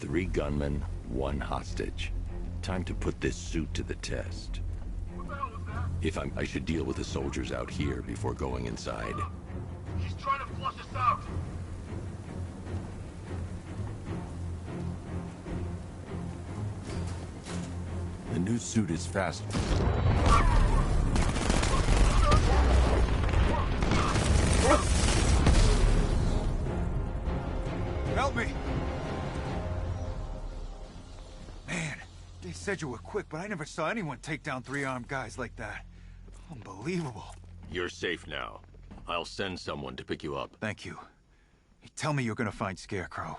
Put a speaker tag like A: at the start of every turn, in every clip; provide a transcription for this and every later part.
A: 3 gunmen, 1 hostage. Time to put this suit to the test.
B: What the hell was that?
A: I should deal with the soldiers out here before going inside.
B: He's trying to flush us out.
A: The new suit is fast.
C: Help me! Man, they said you were quick, but I never saw anyone take down 3 armed guys like that. Unbelievable.
A: You're safe now. I'll send someone to pick you up.
C: Thank you. Hey, tell me you're gonna find Scarecrow.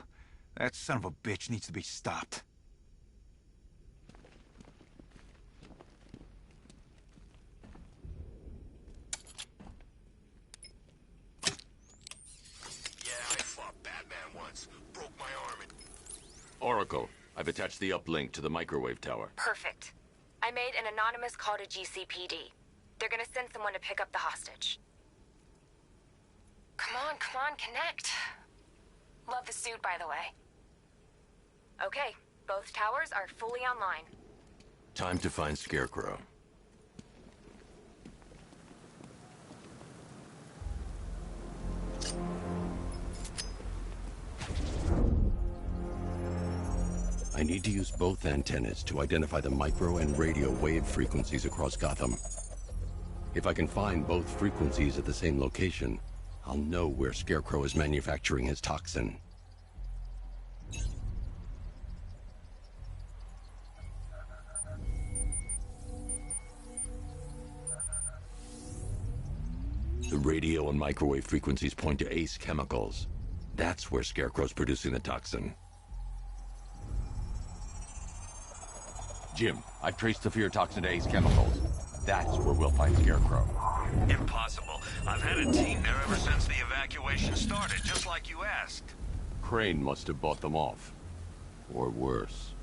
C: That son of a bitch needs to be stopped.
A: Oracle, I've attached the uplink to the microwave tower.
D: Perfect. I made an anonymous call to GCPD. They're gonna send someone to pick up the hostage. Come on, connect. Love the suit, by the way. Okay, both towers are fully online.
A: Time to find Scarecrow. I need to use both antennas to identify the micro and radio wave frequencies across Gotham. If I can find both frequencies at the same location, I'll know where Scarecrow is manufacturing his toxin. The radio and microwave frequencies point to Ace Chemicals. That's where Scarecrow's producing the toxin. Jim, I've traced the fear toxin to Ace Chemicals. That's where we'll find Scarecrow.
E: Impossible. I've had a team there ever since the evacuation started, just like you asked.
A: Crane must have bought them off. Or worse.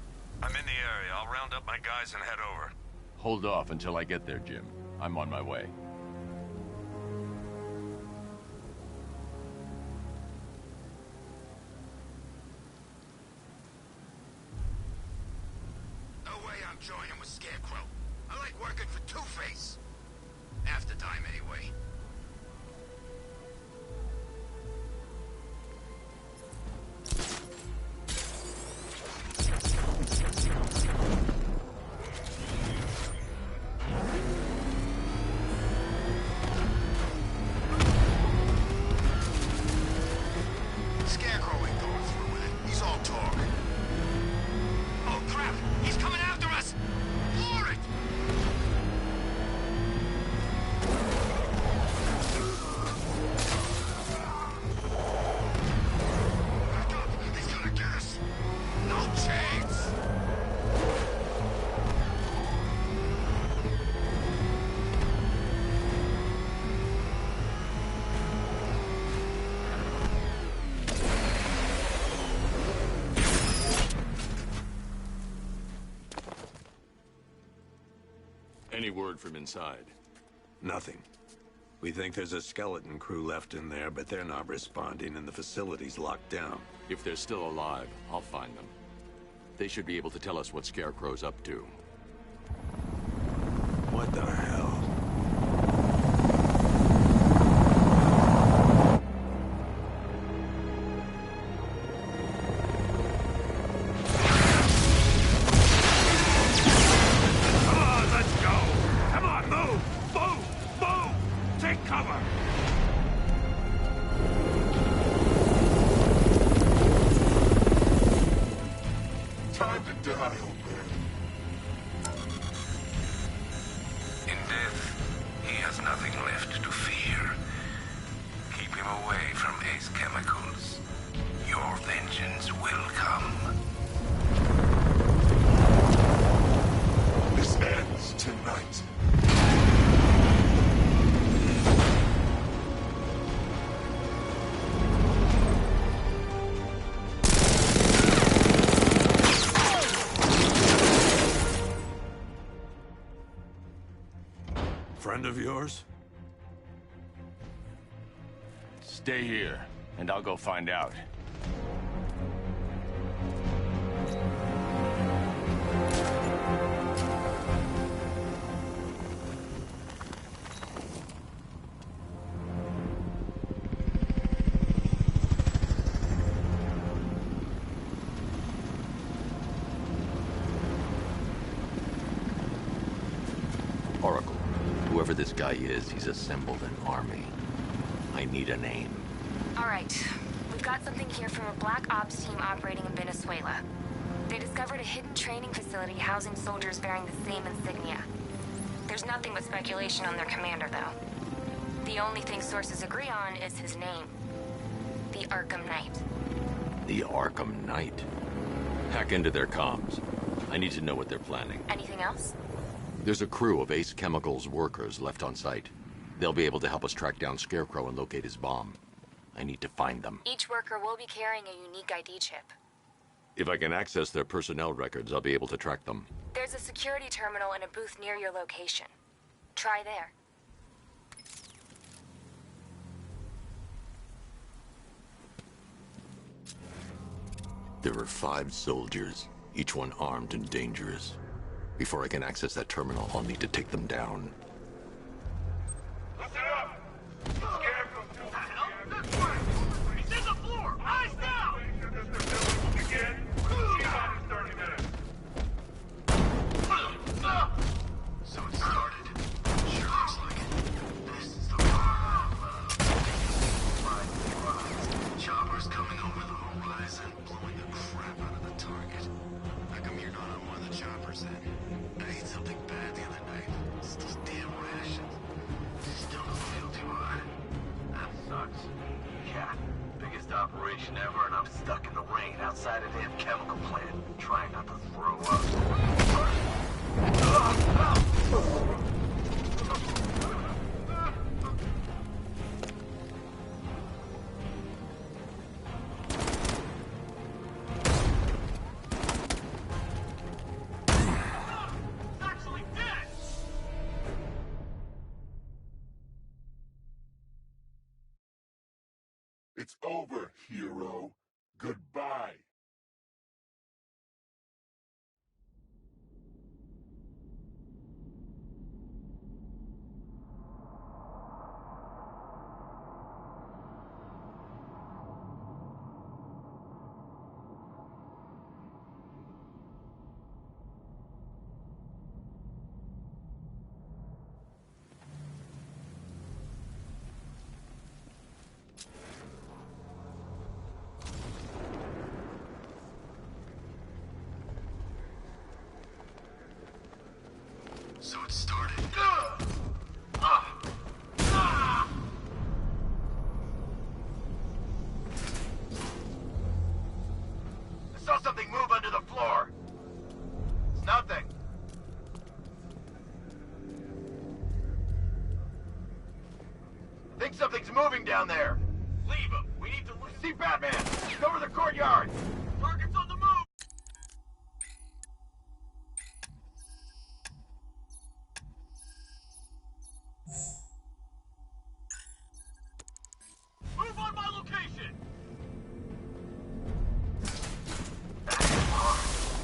E: I'm in the area. I'll round up my guys and head over.
A: Hold off until I get there, Jim. I'm on my way.
F: Joining with Scarecrow. I like working for Two-Face. Half the time, anyway. Scarecrow ain't going through with it. He's all talk. Oh, crap! He's coming after us! Floor it! Back up! He's gonna get us! No chance!
A: Any word from inside?
G: Nothing. We think there's a skeleton crew left in there, but they're not responding and the facility's locked down.
A: If they're still alive, I'll find them. They should be able to tell us what Scarecrow's up to.
G: What the hell? Friend of yours?
A: Stay here, and I'll go find out. Whoever this guy is, he's assembled an army. I need a name.
D: All right. We've got something here from a Black Ops team operating in Venezuela. They discovered a hidden training facility housing soldiers bearing the same insignia. There's nothing but speculation on their commander, though. The only thing sources agree on is his name. The Arkham Knight.
A: The Arkham Knight? Hack into their comms. I need to know what they're planning.
D: Anything else?
A: There's a crew of Ace Chemicals workers left on site. They'll be able to help us track down Scarecrow and locate his bomb. I need to find them.
D: Each worker will be carrying a unique ID chip.
A: If I can access their personnel records, I'll be able to track them.
D: There's a security terminal in a booth near your location. Try there.
A: There are 5 soldiers, each one armed and dangerous. Before I can access that terminal, I'll need to take them down.
B: Listen up! Scarecrow, what the hell? This way! He's in the floor! Eyes down! Again? T-minus 30 minutes.
F: So it started. Sure looks like it. This is the part of choppers coming over the horizon, blowing the crap out of the target. How come you're not on one of the choppers then? I ate something bad the other night. It's those damn rations. Still don't feel too hot.
B: That sucks. Yeah, biggest operation ever, and I'm stuck in the rain outside a damn chemical plant, trying not to throw up. It's actually dead!
H: It's over, hero. Goodbye.
F: So it started.
B: I saw something move under the floor. It's nothing. I think something's moving down there. Leave him. We need to see Batman. Cover the courtyard. Target's on the move. Move on my location.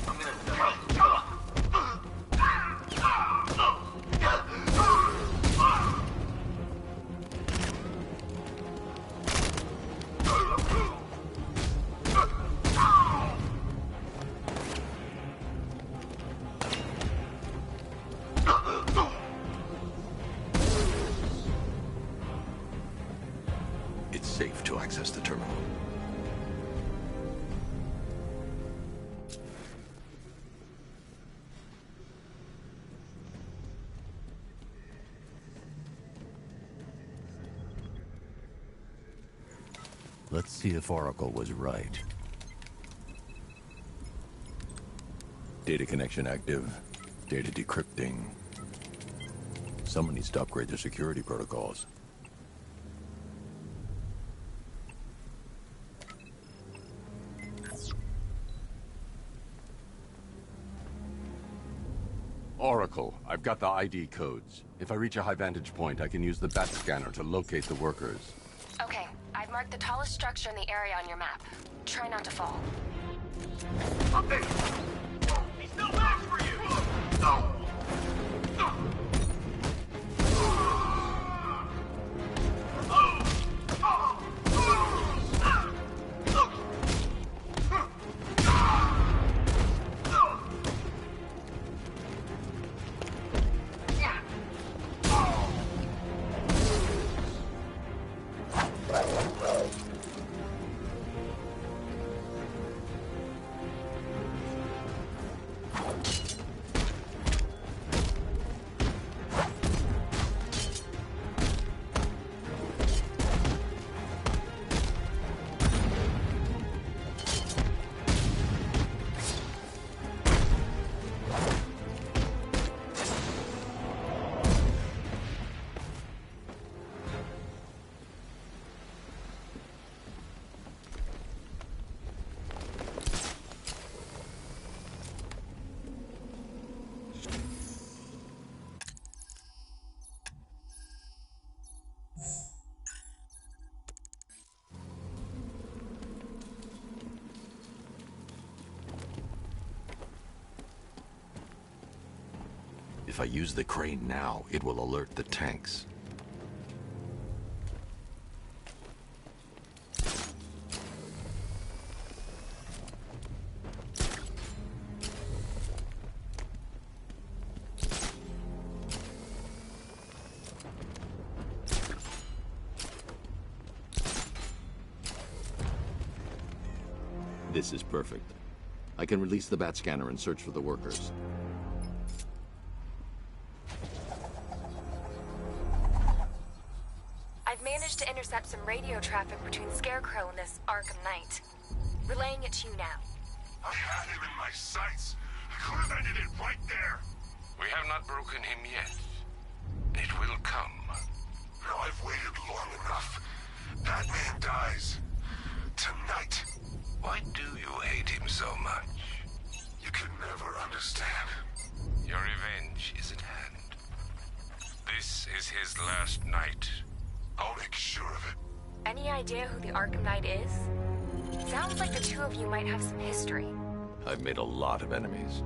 B: I'm
A: It's safe to access the terminal. Let's see if Oracle was right. Data connection active. Data decrypting. Someone needs to upgrade their security protocols. Oracle, I've got the ID codes. If I reach a high vantage point, I can use the bat scanner to locate the workers.
D: Okay, I've marked the tallest structure in the area on your map. Try not to fall.
B: Up there. He's no match for you. No.
A: If I use the crane now, it will alert the tanks. This is perfect. I can release the bat scanner and search for the workers.
D: I've managed to intercept some radio traffic between Scarecrow and this Arkham Knight. Relaying it to you now.
H: I had him in my sights. I could have ended it right there.
I: We have not broken him yet. It will come.
H: Now I've waited long enough. Batman dies. Tonight.
I: Why do you hate him so much?
H: You can never understand.
I: Your revenge is at hand. This is his last night.
H: I'll make sure of it.
D: Any idea who the Arkham Knight is? Sounds like the two of you might have some history.
A: I've made a lot of enemies.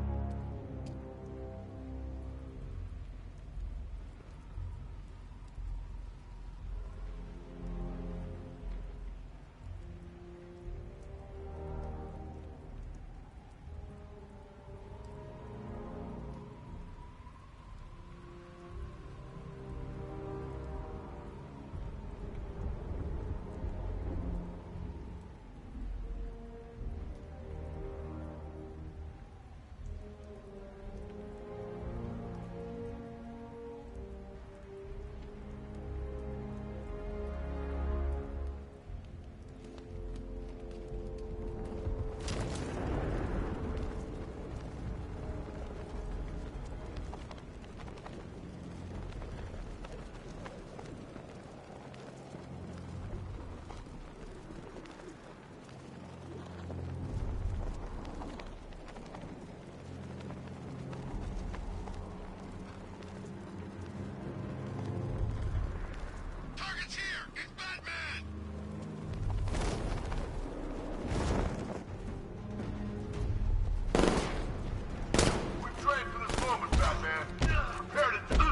H: Target's here! It's Batman! We trained for this moment, Batman. Prepare to...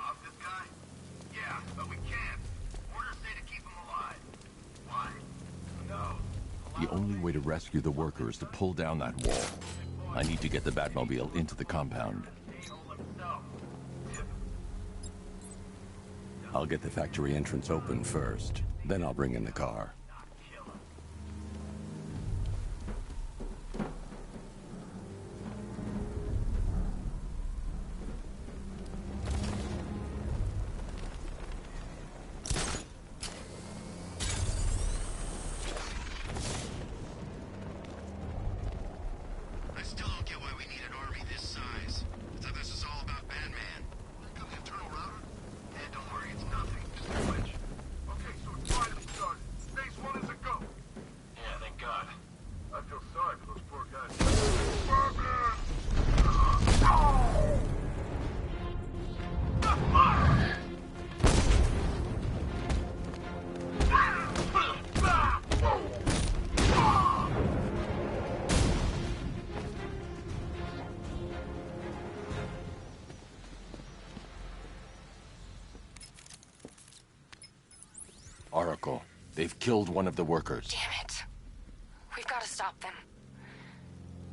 H: Off this guy? Yeah, but we can't. Orders say to keep him alive. Why? No.
A: The only way to rescue the worker is to pull down that wall. I need to get the Batmobile into the compound. I'll get the factory entrance open first. Then I'll bring in the car.
F: I still don't get why we need an army this size. I thought this was all about Batman.
H: Got the internal router? Yeah, don't worry, it's nothing. Just a glitch. Okay, so it's finally started. Phase 1 is a go.
F: Yeah, thank God.
H: I feel sorry for those poor guys. Batman!
A: Oracle, they've killed one of the workers.
D: Damn it. We've got to stop them.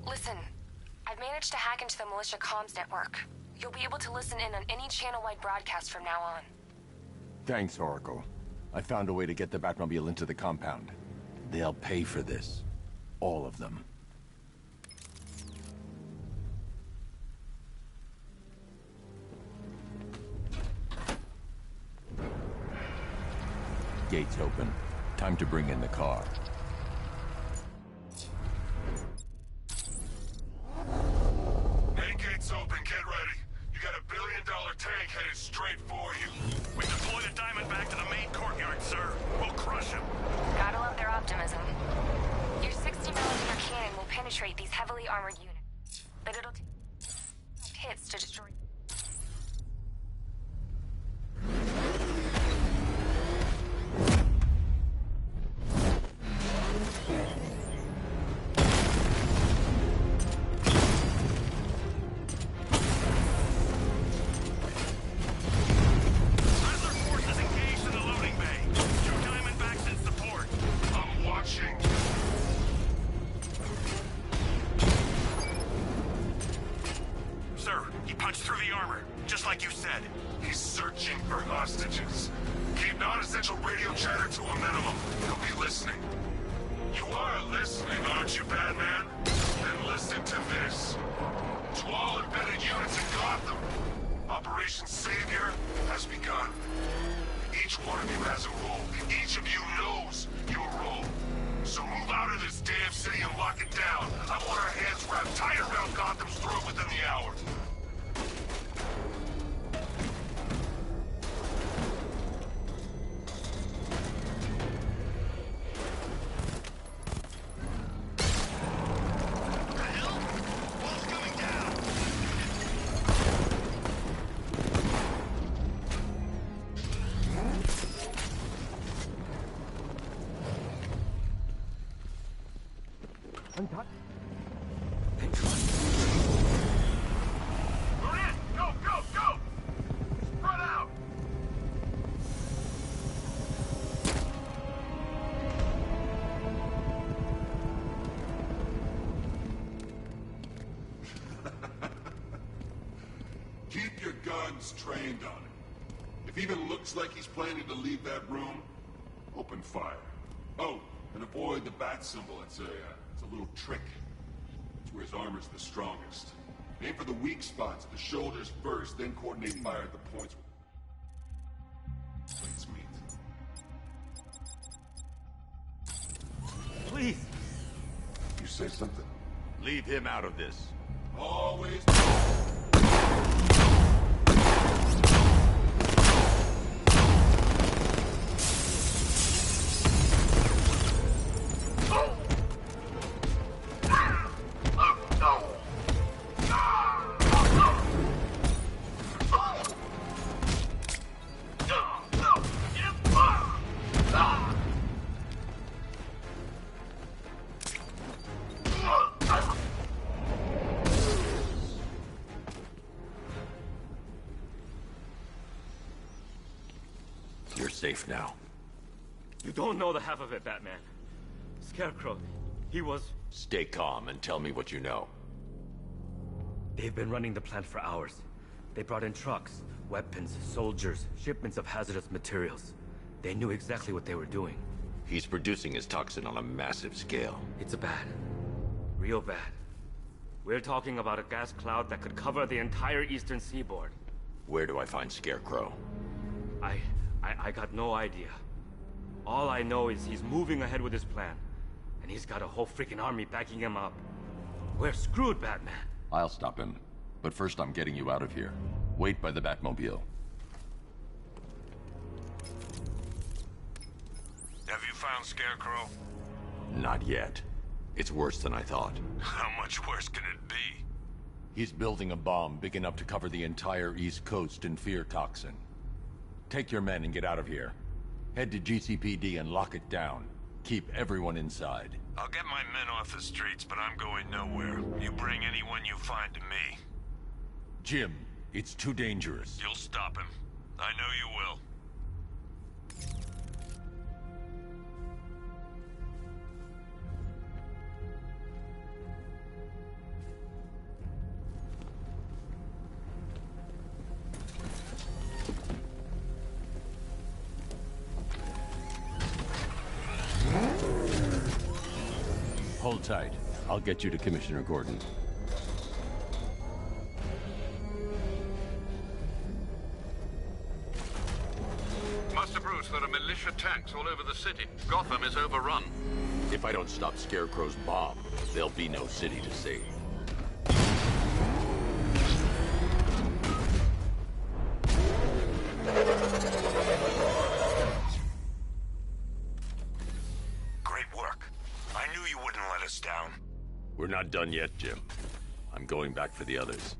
D: Listen, I've managed to hack into the militia comms network. You'll be able to listen in on any channel-wide broadcast from now on.
A: Thanks, Oracle. I found a way to get the Batmobile into the compound. They'll pay for this. All of them. Gates open. Time to bring in the car.
H: Main gate's open, get ready. You got $1 billion tank headed straight for you.
E: We deployed a Diamondback to the main courtyard, sir. We'll crush him.
D: Gotta love their optimism. Your 60mm cannon will penetrate these heavily armored units. but it'll take hits to destroy.
F: He's searching for hostages. Keep non-essential radio chatter to a minimum. He'll be listening. You are listening, aren't you, Batman? Then listen to this. To all embedded units in Gotham, Operation Savior has begun. Each one of you has a role. Each of you knows your role. So move out of this damn city and lock it down. I want our hands wrapped tight around Gotham's throat within the hour. Keep your guns trained on him. If he even looks like he's planning to leave that room, open fire. Oh, and avoid the bat symbol. It's a little trick. It's where his armor's the strongest. Aim for the weak spots, the shoulders first, then coordinate fire at the points where plates meet.
C: Please!
F: You say something?
A: Leave him out of this.
F: Always.
A: You're safe now.
J: You don't know the half of it, Batman. Scarecrow, he was...
A: Stay calm and tell me what you know.
J: They've been running the plant for hours. They brought in trucks, weapons, soldiers, shipments of hazardous materials. They knew exactly what they were doing.
A: He's producing his toxin on a massive scale.
J: It's bad. Real bad. We're talking about a gas cloud that could cover the entire eastern seaboard.
A: Where do I find Scarecrow?
J: I got no idea. All I know is he's moving ahead with his plan. And he's got a whole freaking army backing him up. We're screwed, Batman.
A: I'll stop him. But first I'm getting you out of here. Wait by the Batmobile.
E: Have you found Scarecrow?
A: Not yet. It's worse than I thought.
E: How much worse can it be?
A: He's building a bomb big enough to cover the entire East Coast in fear toxin. Take your men and get out of here. Head to GCPD and lock it down. Keep everyone inside.
E: I'll get my men off the streets, but I'm going nowhere. You bring anyone you find to me.
A: Jim, it's too dangerous.
E: You'll stop him. I know you will.
A: Hold tight. I'll get you to Commissioner Gordon.
K: Master Bruce, there are militia tanks all over the city. Gotham is overrun.
A: If I don't stop Scarecrow's bomb, there'll be no city to save.
E: Great work. I knew you wouldn't let us down.
A: We're not done yet, Jim. I'm I'm going back for the others.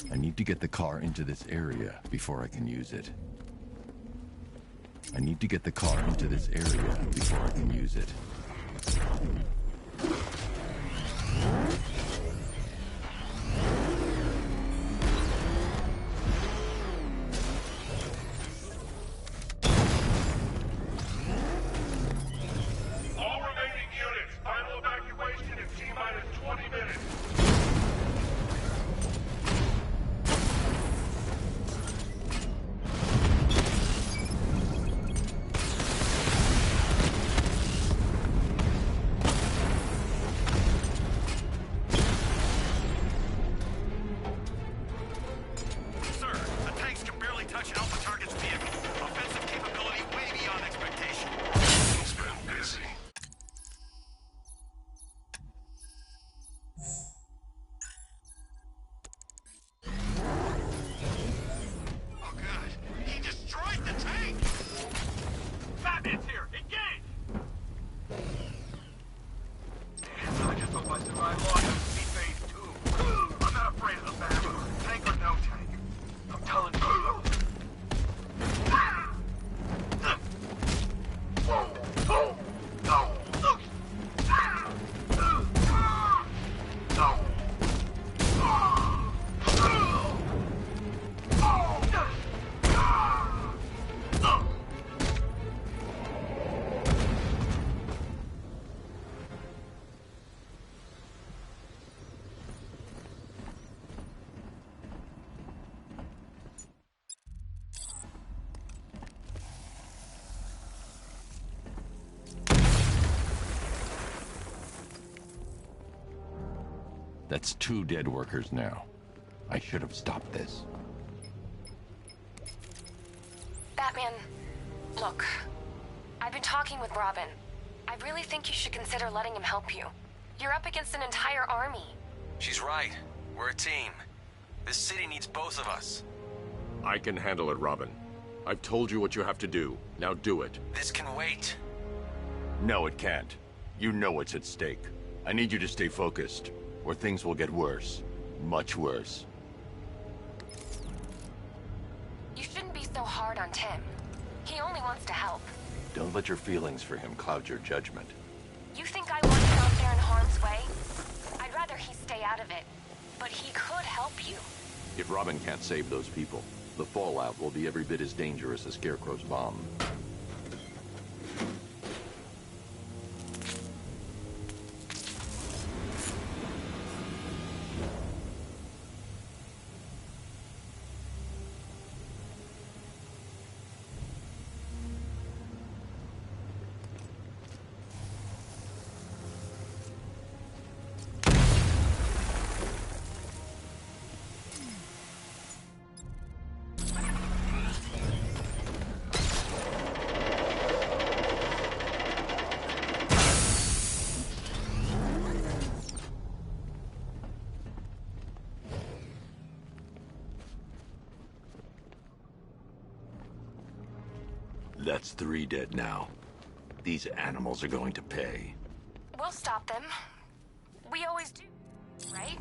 A: I need to get the car into this area before I can use it. I need to get the car into this area before I can use it.
B: All remaining units, final evacuation in T-minus 20 minutes.
A: That's 2 dead workers now. I should have stopped this.
D: Batman, look. I've been talking with Robin. I really think you should consider letting him help you. You're up against an entire army.
L: She's right. We're a team. This city needs both of us.
A: I can handle it, Robin. I've told you what you have to do. Now do it.
L: This can wait.
A: No, it can't. You know what's at stake. I need you to stay focused, or things will get worse. Much worse.
D: You shouldn't be so hard on Tim. He only wants to help.
A: Don't let your feelings for him cloud your judgment.
D: You think I want him out there in harm's way? I'd rather he stay out of it. But he could help you.
A: If Robin can't save those people, the fallout will be every bit as dangerous as Scarecrow's bomb. That's 3 dead now. These animals are going to pay.
D: We'll stop them. We always do, right?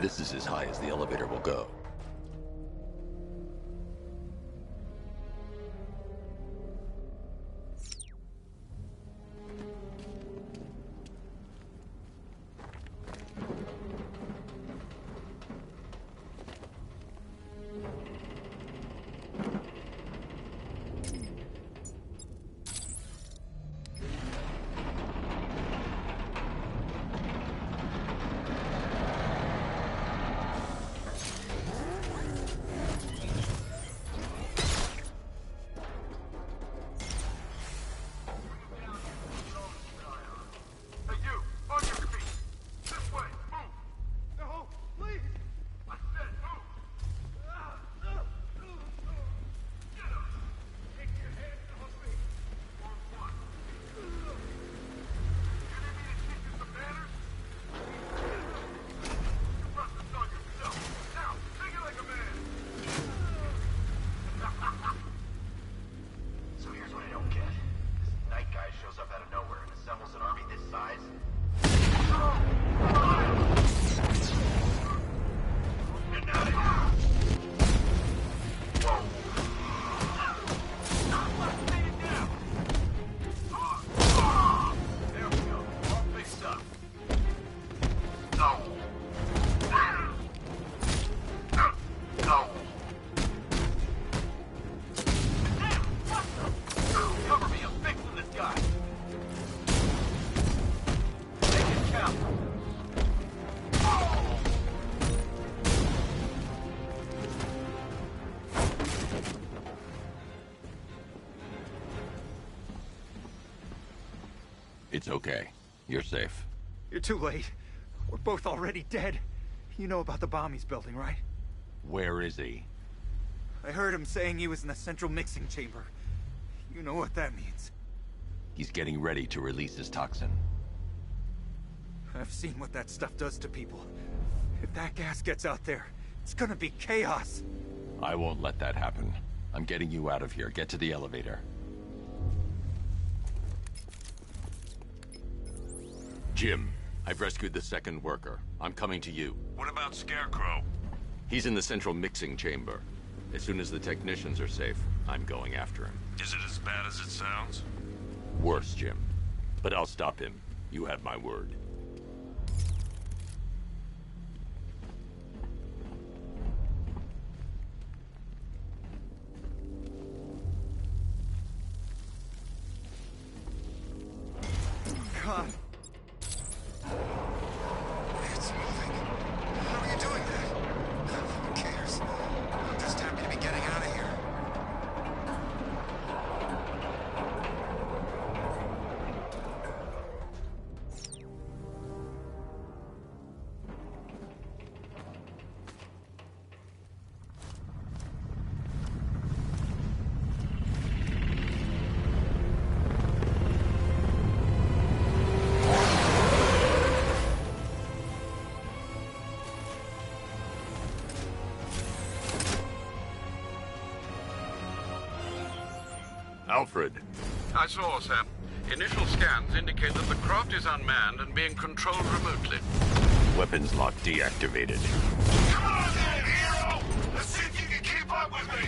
A: This is as high as the elevator will go. It's okay. You're safe.
C: You're too late. We're both already dead. You know about the bomb he's building, right?
A: Where is he?
C: I heard him saying he was in the central mixing chamber. You know what that means.
A: He's getting ready to release his toxin.
C: I've seen what that stuff does to people. If that gas gets out there, it's gonna be chaos.
A: I won't let that happen. I'm getting you out of here. Get to the elevator. Jim, I've rescued the second worker. I'm coming to you.
E: What about Scarecrow?
A: He's in the central mixing chamber. As soon as the technicians are safe, I'm going after him.
E: Is it as bad as it sounds?
A: Worse, Jim. But I'll stop him. You have my word.
C: God.
F: It's moving. How are you doing that? Who cares? I'm just happy to be getting out of here.
A: Alfred.
K: I saw, Sam. Initial scans indicate that the craft is unmanned and being controlled remotely.
A: Weapons lock deactivated.
H: Come on then, hero! Let's see if you can keep up with me!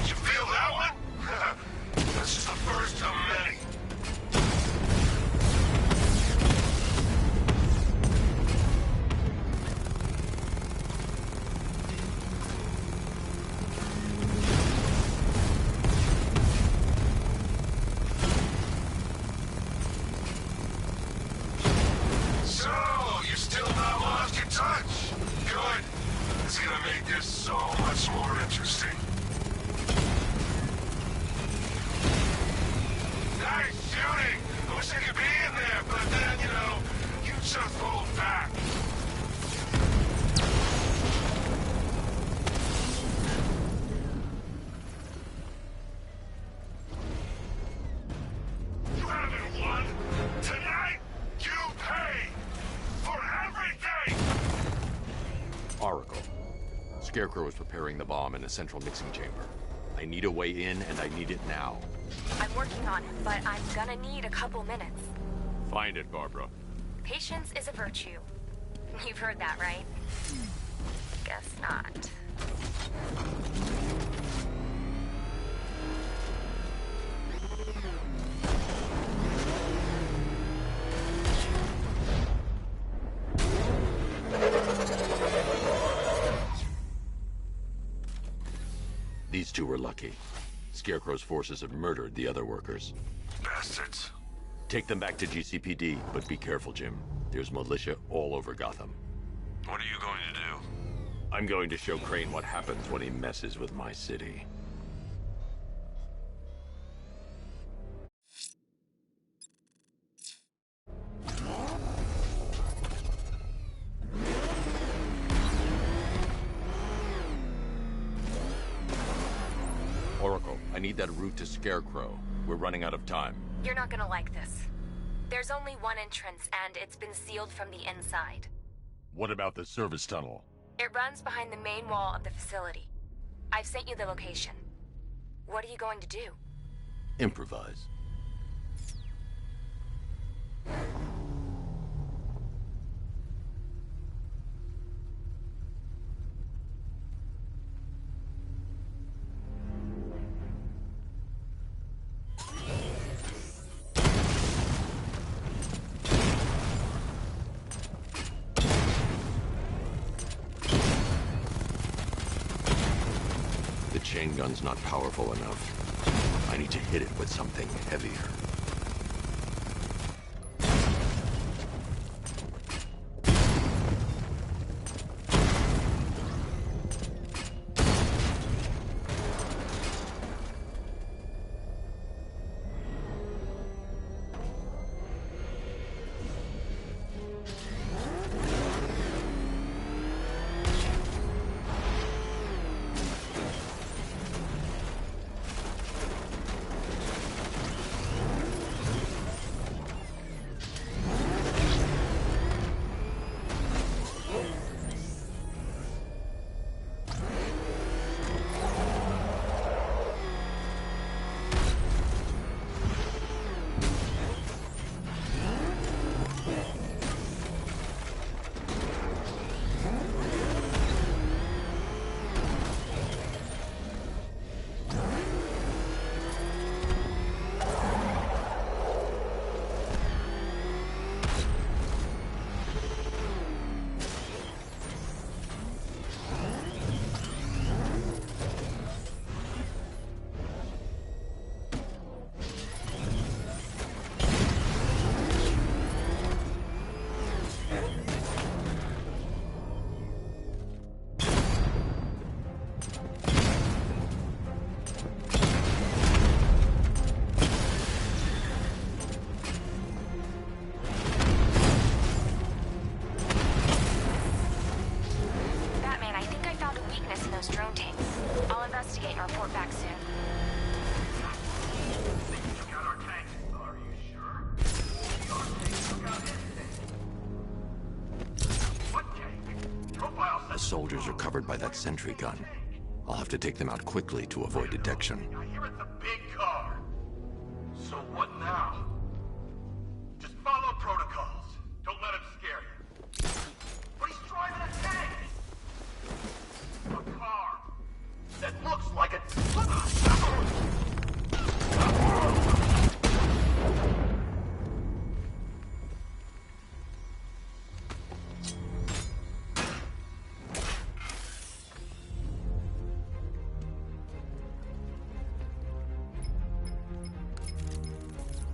H: You feel that one? That's just the first of many. So, you still not lost your touch? Good. It's gonna make this so much more interesting. Nice shooting! I wish I could be in there, but then, you just pulled back. You haven't won. Tonight, you pay for everything!
A: Scarecrow is preparing the bomb in a central mixing chamber. I need a way in, and I need it now.
D: I'm working on it, but I'm gonna need a couple minutes.
A: Find it, Barbara.
D: Patience is a virtue. You've heard that, right? Guess not.
A: These two were lucky. Scarecrow's forces have murdered the other workers.
E: Bastards.
A: Take them back to GCPD, but be careful, Jim. There's militia all over Gotham.
E: What are you going to do?
A: I'm going to show Crane what happens when he messes with my city. Oracle, I need that route to Scarecrow. We're running out of time.
D: You're not gonna like this. There's only one entrance, and it's been sealed from the inside.
A: What about the service tunnel?
D: It runs behind the main wall of the facility. I've sent you the location. What are you going to do?
A: Improvise. The chain gun's not powerful enough. I need to hit it with something heavier. Soldiers are covered by that sentry gun. I'll have to take them out quickly to avoid detection.
H: I hear it's a big car. So what now? Just follow protocols. Don't let him scare you. But he's driving a tank! A car that looks like a...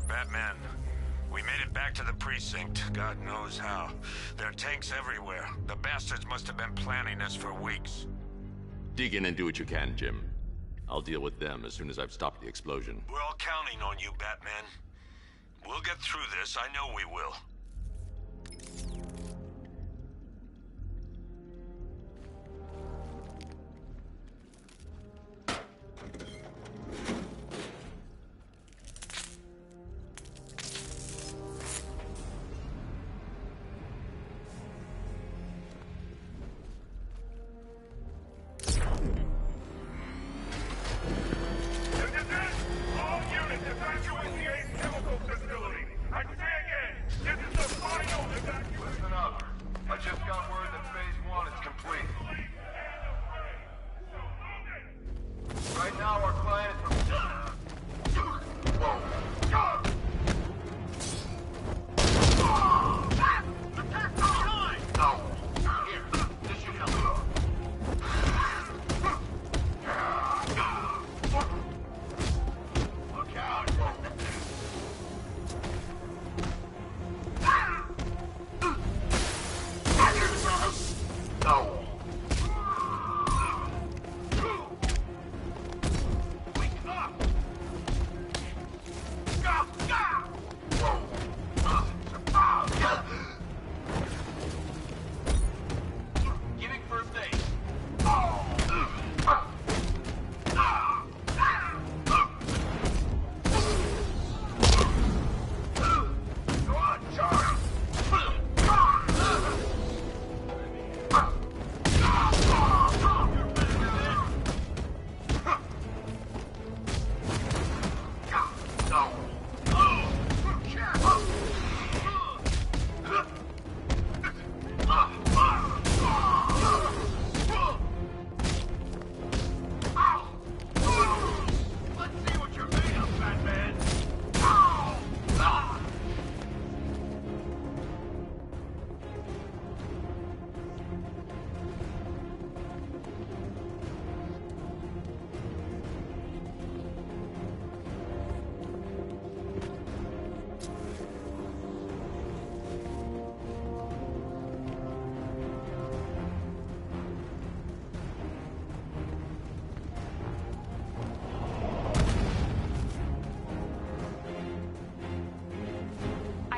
E: Batman, we made it back to the precinct. God knows how. There are tanks everywhere. The bastards must have been planning this for weeks.
A: Dig in and do what you can, Jim. I'll deal with them as soon as I've stopped the explosion.
E: We're all counting on you, Batman. We'll get through this. I know we will.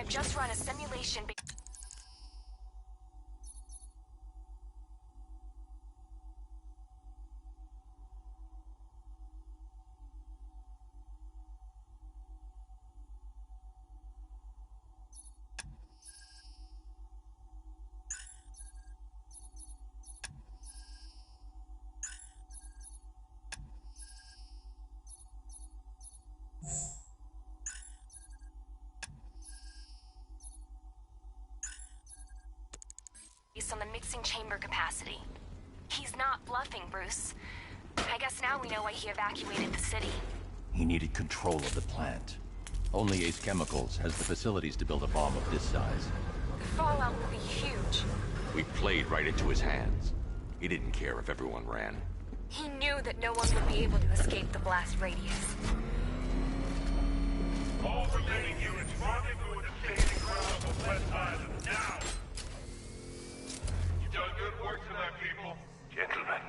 D: I've just run a simulation. Based on the mixing chamber capacity. He's not bluffing, Bruce. I guess now we know why he evacuated the city.
M: He needed control of the plant.
A: Only Ace Chemicals has the facilities to build a bomb of this size.
D: The fallout will be huge.
A: We played right into his hands. He didn't care if everyone ran.
D: He knew that no one would be able to escape the blast radius.
B: All remaining units rendezvous at the staging ground of West Island, now! You've done good work for that, people.
I: Gentlemen,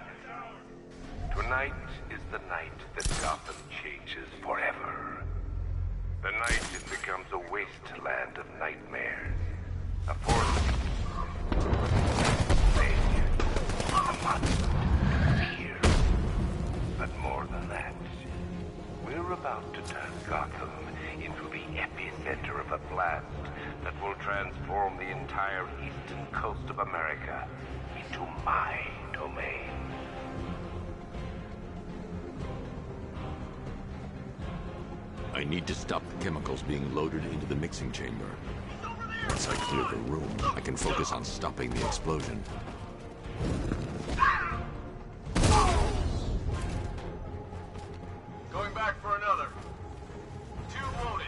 I: tonight is the night that Gotham changes forever. The night it becomes a wasteland of nightmares. A forest failure, a monster, fear. But more than that, we're about to turn Gotham into the epicenter of a blast that will transform the entire eastern coast of America into my domain.
A: I need to stop the chemicals being loaded into the mixing chamber. Once I clear the room, I can focus on stopping the explosion.
H: Going back for another. 2 wounded.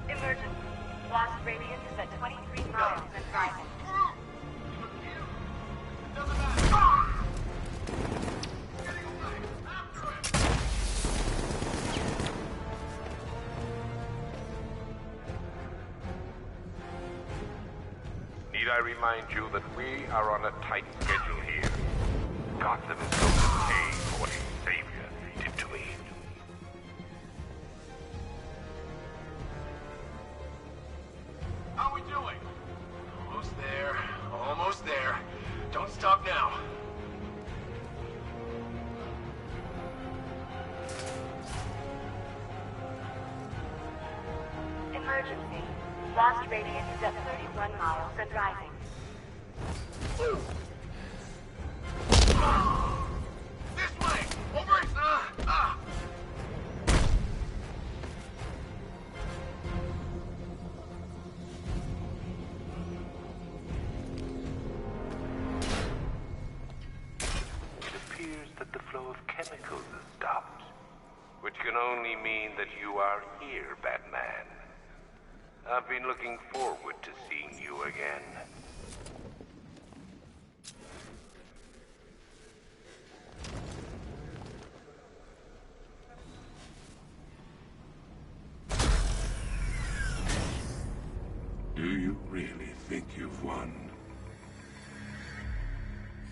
N: Emergency. Blast radius is at 23 miles and rising.
I: Need I remind you that we are on a tight schedule here? Gotham is going to pay for what its savior did to me.
H: How are we doing? Almost there. Almost there. Don't stop now.
N: Emergency. Blast radius is at 31 miles and rising.
H: This way! Over it!
I: It appears that the flow of chemicals has stopped, which can only mean that you are here, Batman. I've been looking forward to seeing you again.
O: Do you really think you've won?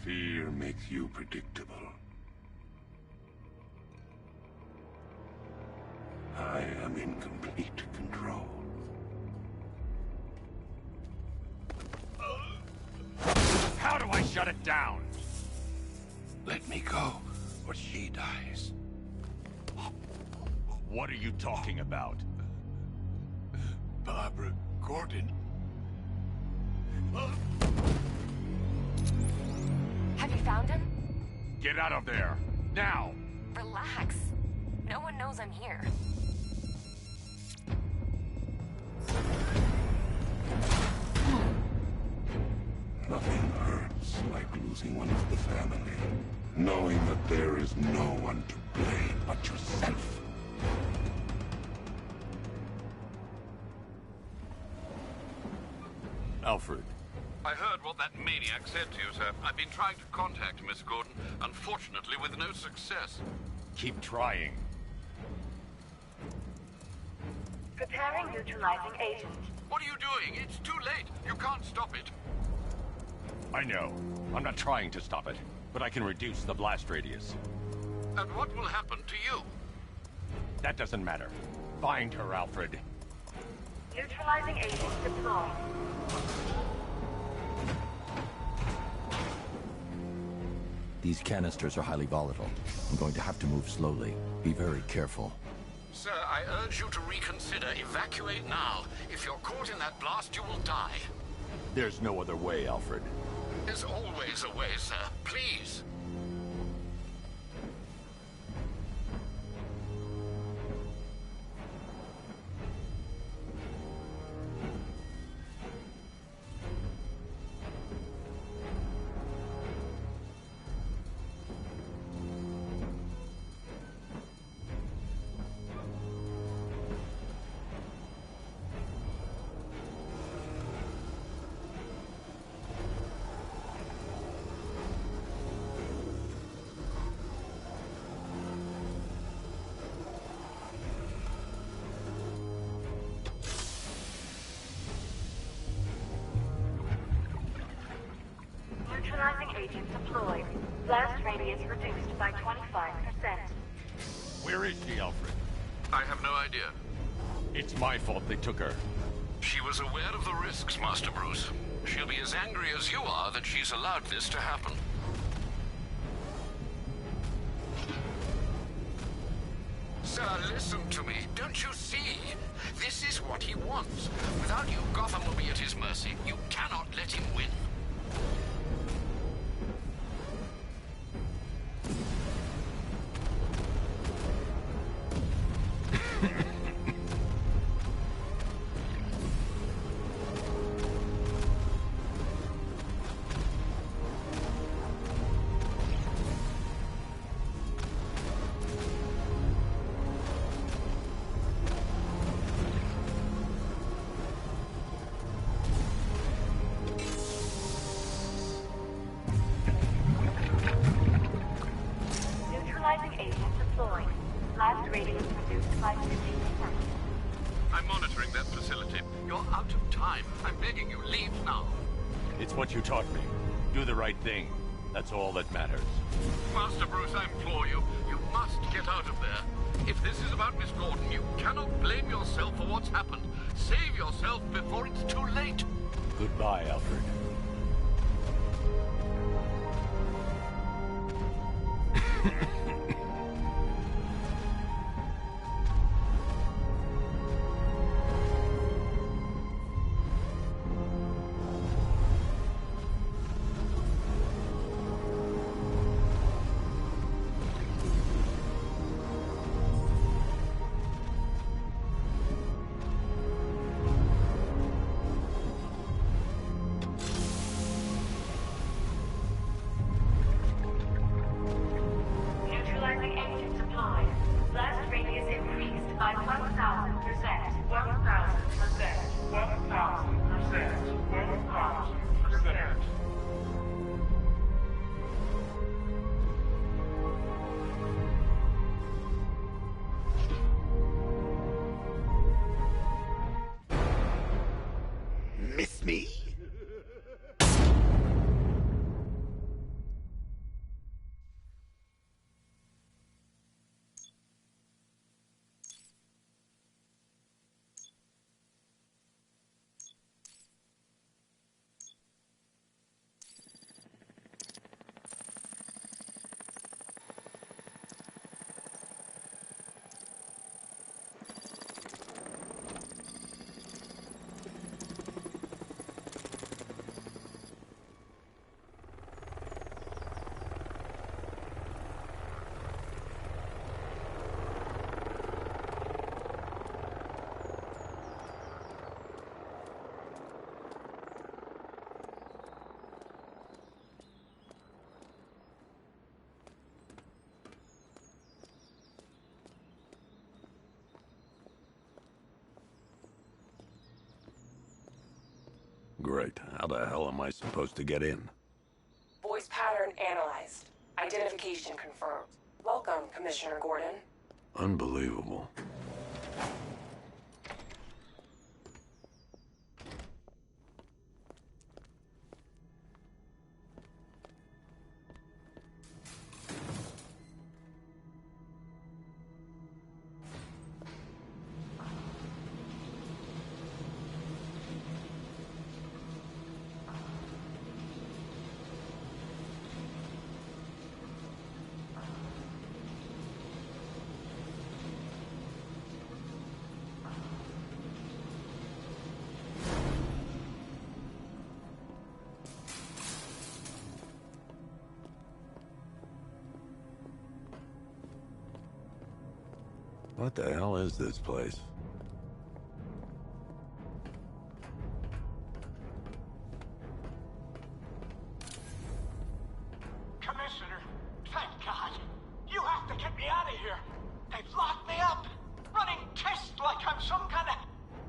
O: Fear makes you predictable. I am in complete control.
A: How do I shut it down?
O: Let me go, or she dies.
A: What are you talking about?
O: Barbara Gordon.
D: Have you found him?
A: Get out of there! Now!
D: Relax. No one knows I'm here.
O: Nothing hurts like losing one of the family. Knowing that there is no one to blame but yourself.
A: Alfred.
K: I heard what that maniac said to you, sir. I've been trying to contact Miss Gordon, unfortunately with no success.
A: Keep trying.
N: Preparing neutralizing agent.
K: What are you doing? It's too late. You can't stop it.
A: I know. I'm not trying to stop it, but I can reduce the blast radius.
K: And what will happen to you?
A: That doesn't matter. Find her, Alfred.
N: Neutralizing agents deployed.
M: These canisters are highly volatile. I'm going to have to move slowly. Be very careful.
K: Sir, I urge you to reconsider. Evacuate now. If you're caught in that blast, you will die.
A: There's no other way, Alfred.
K: There's always a way, sir. Please.
N: Neutralizing agent deployed. Blast radius reduced by 25%.
A: Where is she, Alfred?
K: I have no idea.
A: It's my fault they took her.
K: She was aware of the risks, Master Bruce. She'll be as angry as you are that she's allowed this to happen. Sir, listen to me. Don't you see? This is what he wants. Without you, Gotham will be at his mercy. You cannot let him win.
N: Neutralizing agent deployed. Blast radius reduced by 50%.
K: I'm monitoring that facility. You're out of time. I'm begging you, leave now.
A: It's what you taught me. Do the right thing. That's all that matters.
K: Master Bruce, I implore you. You must get out of there. If this is about Miss Gordon, you cannot blame yourself for what's happened. Save yourself before it's too late.
A: Goodbye, Alfred.
N: Neutralizing agent deployed. Blast radius increased by 1,000%. 1,000%. 1,000%. 1,000%.
O: Miss me?
G: Great. How the hell am I supposed to get in?
P: Voice pattern analyzed. Identification confirmed. Welcome, Commissioner Gordon.
G: Unbelievable. What the hell is this place?
H: Commissioner, thank God. You have to get me out of here. They've locked me up, running tests like I'm some kind of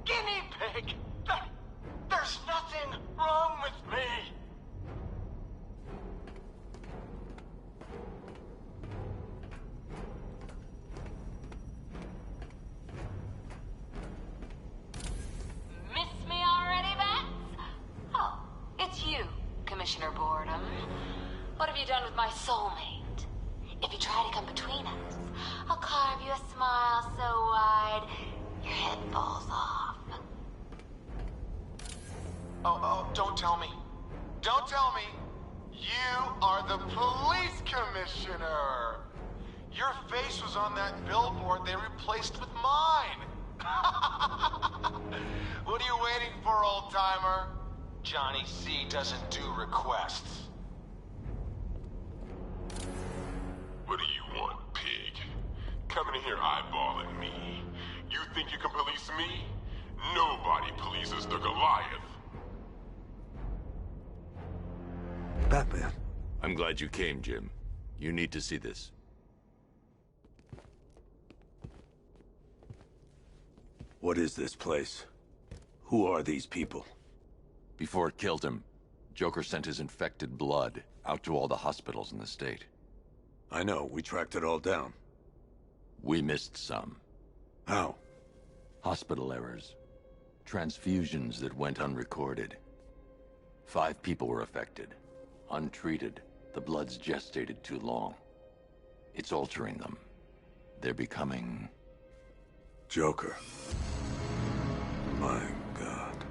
H: guinea pig. There's nothing wrong with me.
Q: Miss me already, Bats? Oh, it's you, Commissioner Boredom. What have you done with my soulmate? If you try to come between us, I'll carve you a smile so wide your head falls off.
H: Oh, don't tell me. Don't tell me. You are the police commissioner. Your face was on that billboard they replaced with mine. What are you waiting for, old-timer? Johnny C doesn't do requests.
O: What do you want, pig? Coming in here eyeballing me. You think you can police me? Nobody polices the Goliath.
G: Batman.
A: I'm glad you came, Jim. You need to see this.
G: What is this place? Who are these people?
M: Before it killed him, Joker sent his infected blood out to all the hospitals in the state.
G: I know, we tracked it all down.
M: We missed some.
G: How?
M: Hospital errors. Transfusions that went unrecorded. 5 people were affected. Untreated, the blood's gestated too long. It's altering them. They're becoming...
G: Joker. My God.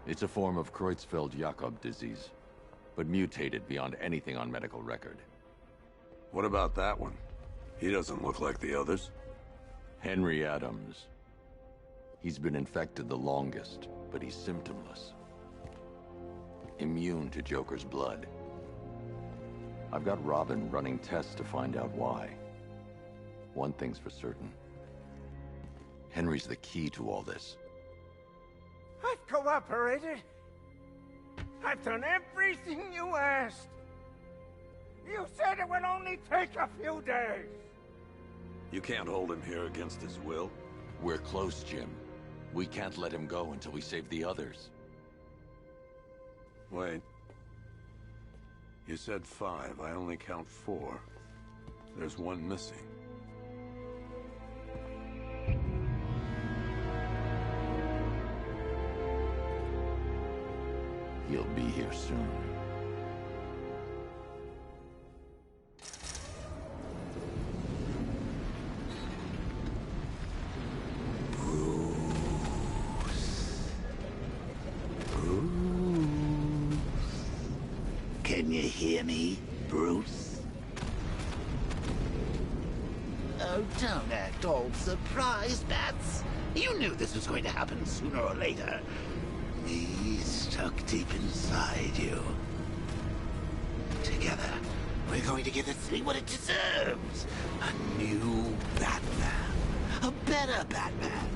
M: It's a form of Creutzfeldt-Jakob disease, but mutated beyond anything on medical record.
G: What about that one? He doesn't look like the others.
M: Henry Adams. He's been infected the longest, but he's symptomless. Immune to Joker's blood. I've got Robin running tests to find out why. One thing's for certain. Henry's the key to all this.
R: I've cooperated. I've done everything you asked. You said it would only take a few days.
G: You can't hold him here against his will.
M: We're close, Jim. We can't let him go until we save the others.
G: Wait. You said 5. I only count 4. There's one missing.
M: He'll be here soon.
S: Can you hear me, Bruce? Oh, don't act all surprised, Bats. You knew this was going to happen sooner or later. Me stuck deep inside you. Together, we're going to give the city what it deserves. A new Batman. A better Batman.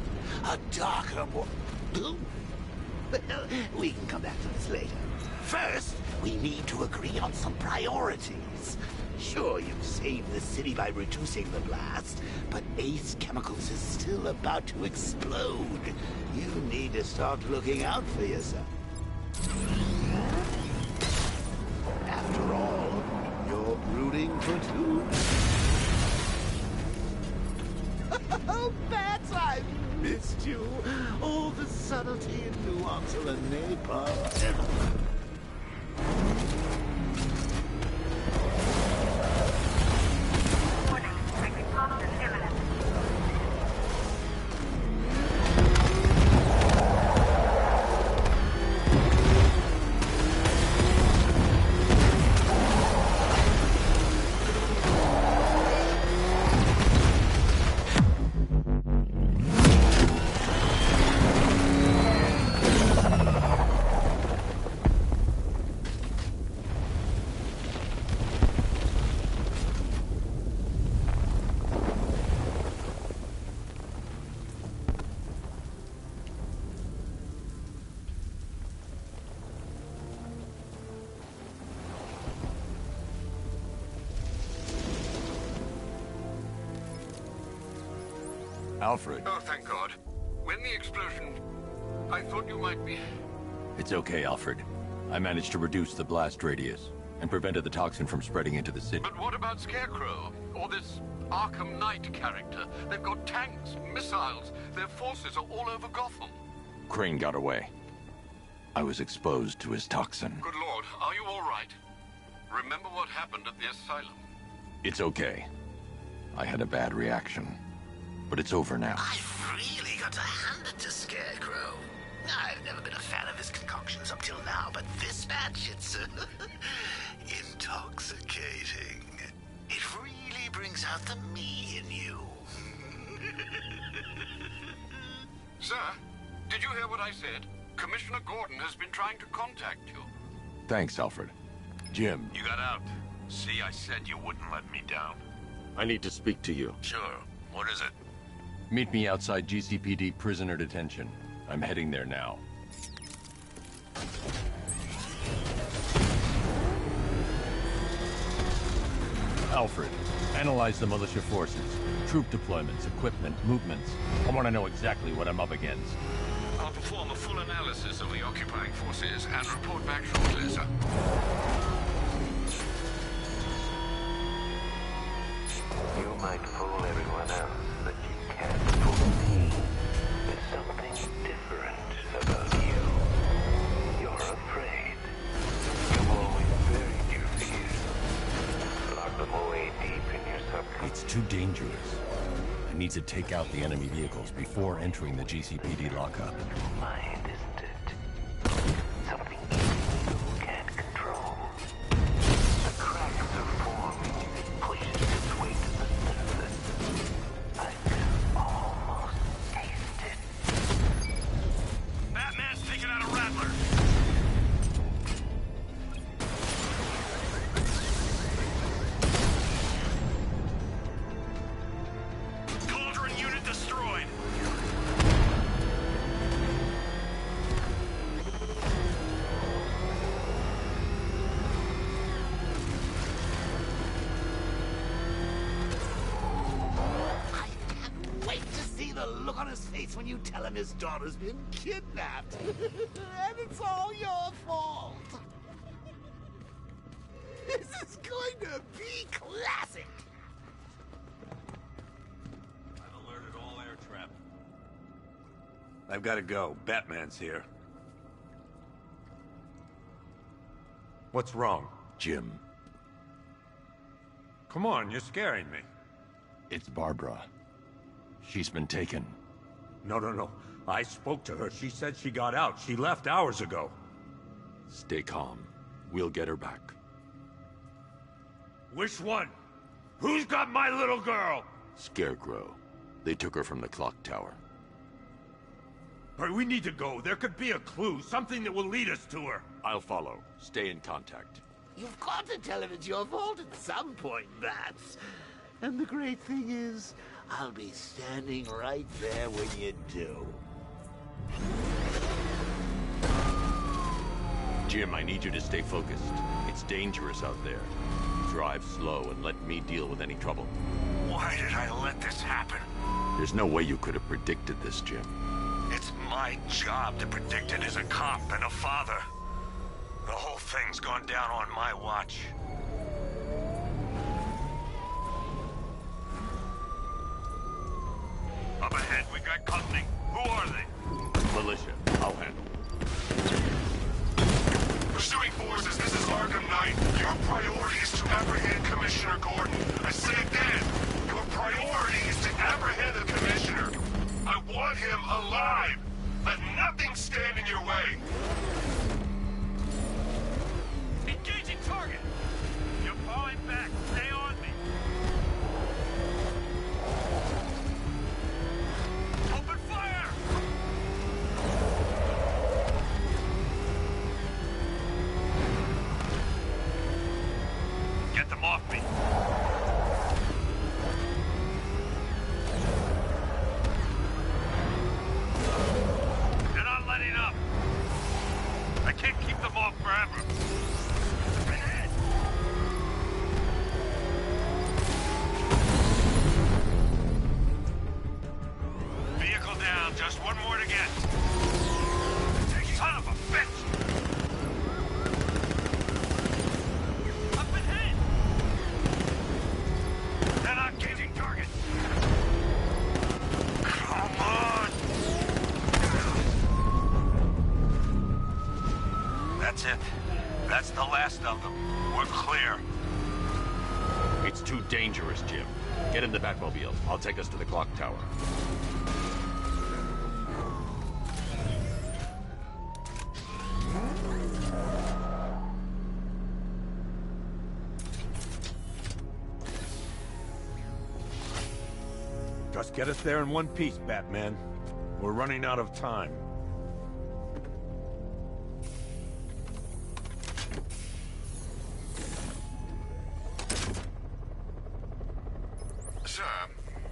S: A darker, more... Well, we can come back to this later. First, we need to agree on some priorities. Sure, you've saved the city by reducing the blast, but Ace Chemicals is still about to explode. You need to start looking out for yourself. After all, you're rooting for 2. Oh, Bats, I've missed you. All the subtlety and nuance of a napalm.
M: Alfred.
K: Oh, thank God. When the explosion... I thought you might be...
M: It's okay, Alfred. I managed to reduce the blast radius and prevented the toxin from spreading into the city.
K: But what about Scarecrow? Or this Arkham Knight character? They've got tanks, missiles. Their forces are all over Gotham.
M: Crane got away. I was exposed to his toxin.
K: Good Lord, are you all right? Remember what happened at the asylum?
M: It's okay. I had a bad reaction. But it's over now.
S: I've really got to hand it to Scarecrow. I've never been a fan of his concoctions up till now, but this match, it's intoxicating. It really brings out the me in you.
K: Sir, did you hear what I said? Commissioner Gordon has been trying to contact you.
M: Thanks, Alfred. Jim.
E: You got out. See, I said you wouldn't let me down.
A: I need to speak to you.
E: Sure. What is it?
M: Meet me outside GCPD prisoner detention. I'm heading there now. Alfred, analyze the militia forces, troop deployments, equipment, movements. I want to know exactly what I'm up against.
K: I'll perform a full analysis of the occupying forces and report back shortly, sir.
I: You might fool everyone else, but you can't fool me. There's something different about you. You're afraid. You've always buried your fears. Lock them away deep in your subconscious.
M: It's too dangerous. I need to take out the enemy vehicles before entering the GCPD lockup.
I: Mind, isn't it? Something you can't control. The cracks are forming. It pushes its way to the surface. I can almost taste it.
E: Batman's taking out a Rattler. Cauldron unit destroyed.
S: Wait to see the look on his face when you tell him his daughter's been kidnapped. And it's all your fault. This is going to be classic.
E: I've alerted all air traffic.
G: I've got to go. Batman's here. What's wrong?
M: Jim.
G: Come on, you're scaring me.
M: It's Barbara. She's been taken.
G: No. I spoke to her. She said she got out. She left hours ago.
M: Stay calm. We'll get her back.
G: Which one? Who's got my little girl?
M: Scarecrow. They took her from the clock tower.
G: All right, we need to go. There could be a clue, something that will lead us to her.
M: I'll follow. Stay in contact.
S: You've got to tell him it's your fault at some point, Bats. And the great thing is, I'll be standing right there when you do.
M: Jim, I need you to stay focused. It's dangerous out there. Drive slow and let me deal with any trouble.
E: Why did I let this happen?
M: There's no way you could have predicted this, Jim.
E: It's my job to predict it as a cop and a father. The whole thing's gone down on my watch. Up ahead, we got company. Who are they?
M: Militia. I'll handle.
O: Pursuing forces, this is Arkham Knight. Your priority is to apprehend Commissioner Gordon. I say again, your priority is to apprehend the Commissioner. I want him alive. Let nothing stand in your way.
E: Engaging target! You're falling back. Stay on me. Open fire! Get them off me. They're not letting up. I can't keep them off forever. That's it. That's the last of them. We're clear.
A: It's too dangerous, Jim. Get in the Batmobile. I'll take us to the clock tower.
G: Just get us there in one piece, Batman. We're running out of time.
K: Sir,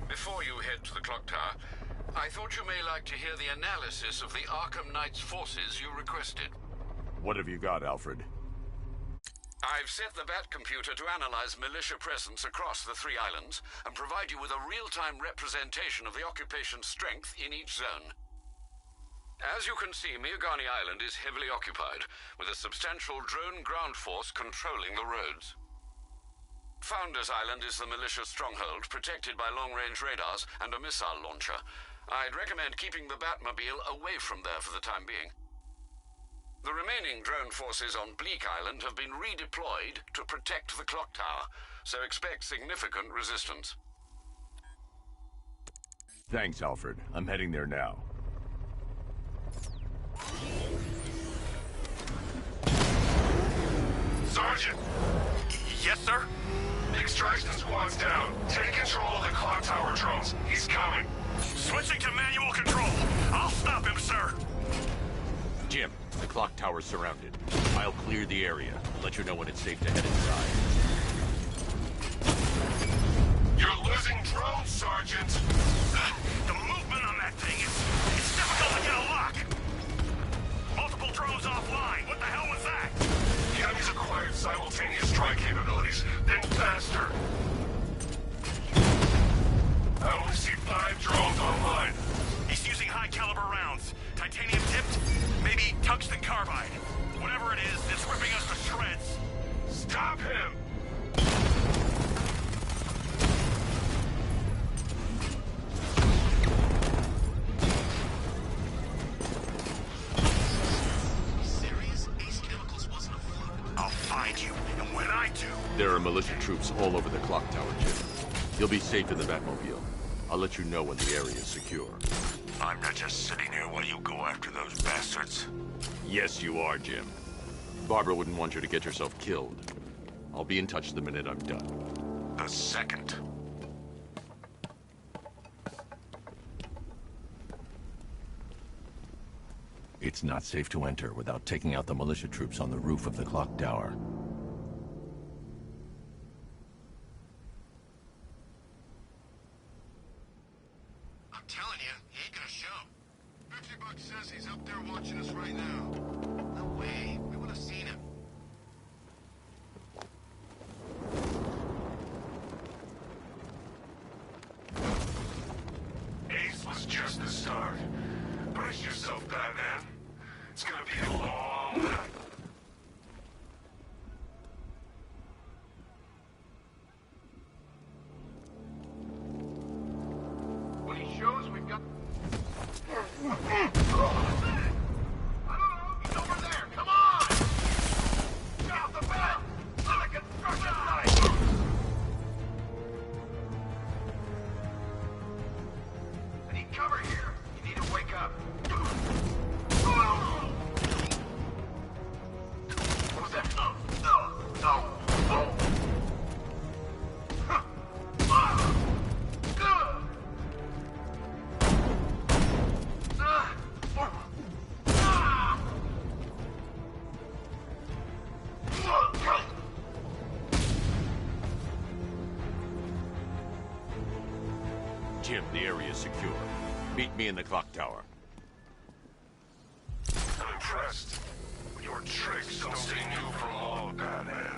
K: before you head to the clock tower, I thought you may like to hear the analysis of the Arkham Knight's forces you requested.
G: What have you got, Alfred?
K: I've set the Bat computer to analyze militia presence across the 3 islands and provide you with a real-time representation of the occupation's strength in each zone. As you can see, Miagani Island is heavily occupied, with a substantial drone ground force controlling the roads. Founders Island is the militia stronghold, protected by long-range radars and a missile launcher. I'd recommend keeping the Batmobile away from there for the time being. The remaining drone forces on Bleak Island have been redeployed to protect the clock tower, so expect significant resistance.
G: Thanks, Alfred. I'm heading there now.
O: Sergeant!
K: Yes, sir?
O: Extraction squad's down. Take control of the clock tower drones. He's coming.
K: Switching to manual control. I'll stop him, sir.
A: Jim, the clock tower's surrounded. I'll clear the area. Let you know when it's safe to head inside.
O: You're losing drones, Sergeant!
K: The movement on that thing it's difficult to get a lock. Multiple drones offline. What the hell was that?
O: The enemy's acquired simultaneous strike capabilities. Then faster. I only see 5 drones online.
K: He's using high-caliber rounds. Titanium tipped? Maybe tungsten carbide. Whatever it is, it's ripping us to shreds.
O: Stop him!
F: Serious? Ace Chemicals wasn't a fluke.
K: I'll find you, and when I do...
A: There are militia troops all over the clock tower, Jim. You'll be safe in the Batmobile. I'll let you know when the area is secure.
E: I'm not just sitting here while you go after those bastards.
A: Yes, you are, Jim. Barbara wouldn't want you to get yourself killed. I'll be in touch the minute I'm done.
E: The second.
A: It's not safe to enter without taking out the militia troops on the roof of the clock tower.
F: I'm telling you, he ain't gonna show. 50 Bucks says he's up there watching us right now. No way. We would have seen him.
O: Ace was just the start. Brace yourself, Batman. It's gonna be a long night.
H: When he shows, we've got... He's over there! Come on! Get off the bed! On the construction site! I need cover here. You need to wake up. What was that?
A: Jim, the area is secure. Meet me in the clock tower.
O: I'm impressed. Your tricks don't stay new for long, Batman.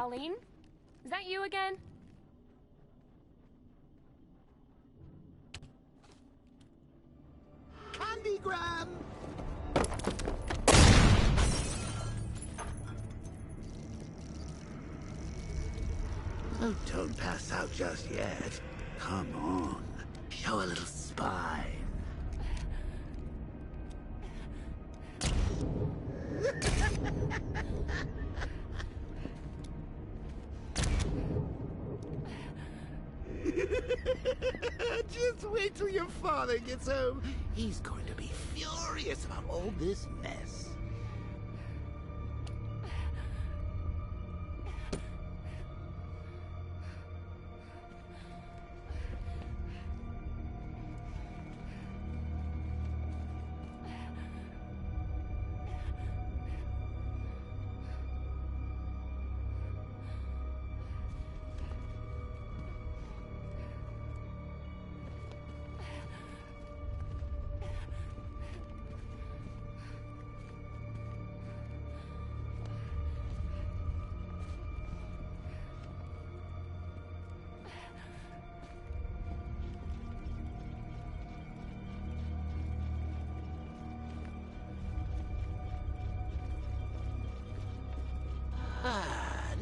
D: Pauline? Is that you again?
S: Candygram! Oh, don't pass out just yet. Come on. Show a little spine. Just wait till your father gets home. He's going to be furious about all this mess.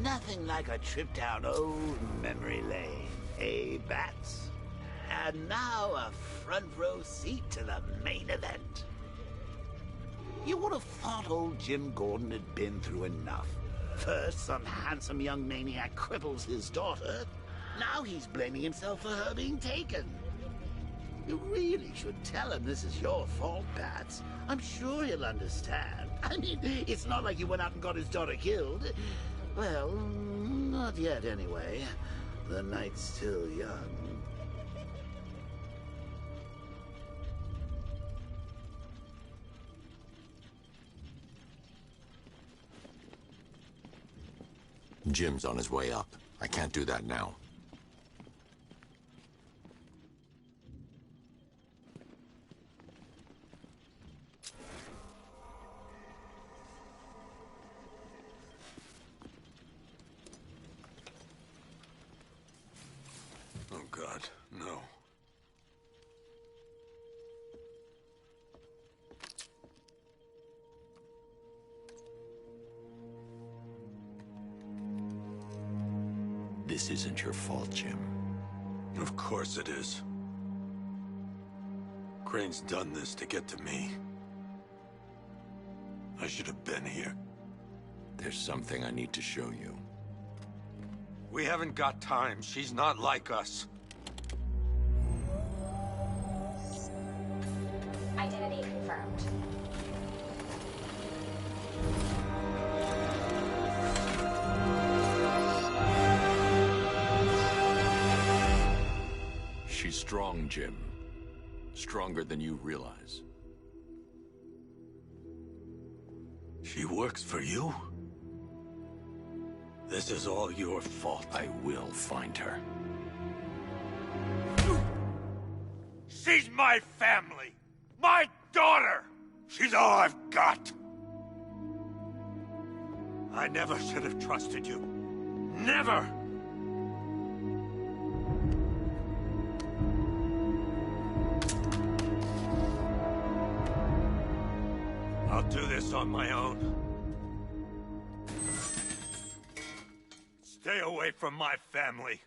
S: Nothing like a trip down old memory lane, eh, Bats? And now a front row seat to the main event. You would have thought old Jim Gordon had been through enough. First, some handsome young maniac cripples his daughter. Now he's blaming himself for her being taken. You really should tell him this is your fault, Bats. I'm sure he'll understand. I mean, it's not like you went out and got his daughter killed. Well, not yet anyway. The night's still young.
M: Jim's on his way up. I can't do that now.
G: Oh, God, no.
M: This isn't your fault, Jim.
G: Of course it is. Crane's done this to get to me. I should have been here.
M: There's something I need to show you.
E: We haven't got time. She's not like us.
D: Identity confirmed.
M: She's strong, Jim. Stronger than you realize.
G: She works for you? This is all your fault.
M: I will find her.
E: She's my family! My daughter! She's all I've got! I never should have trusted you. Never! I'll do this on my own. Stay away from my family.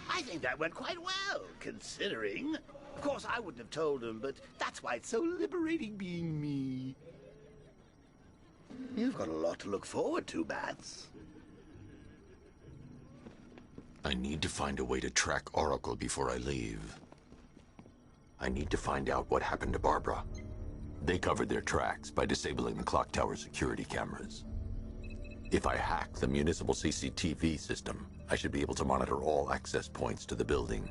S: I think that went quite well, considering. Of course, I wouldn't have told him, but that's why it's so liberating being me. You've got a lot to look forward to, Bats.
M: I need to find a way to track Oracle before I leave. I need to find out what happened to Barbara. They covered their tracks by disabling the clock tower security cameras. If I hack the municipal CCTV system, I should be able to monitor all access points to the building.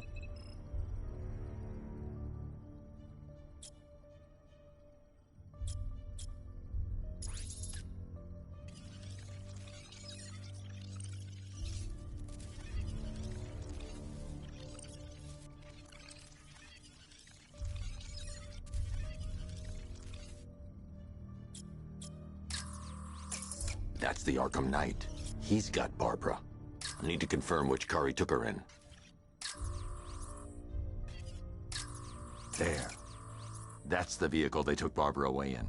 M: That's the Arkham Knight. He's got Barbara. I need to confirm which car he took her in. There. That's the vehicle they took Barbara away in.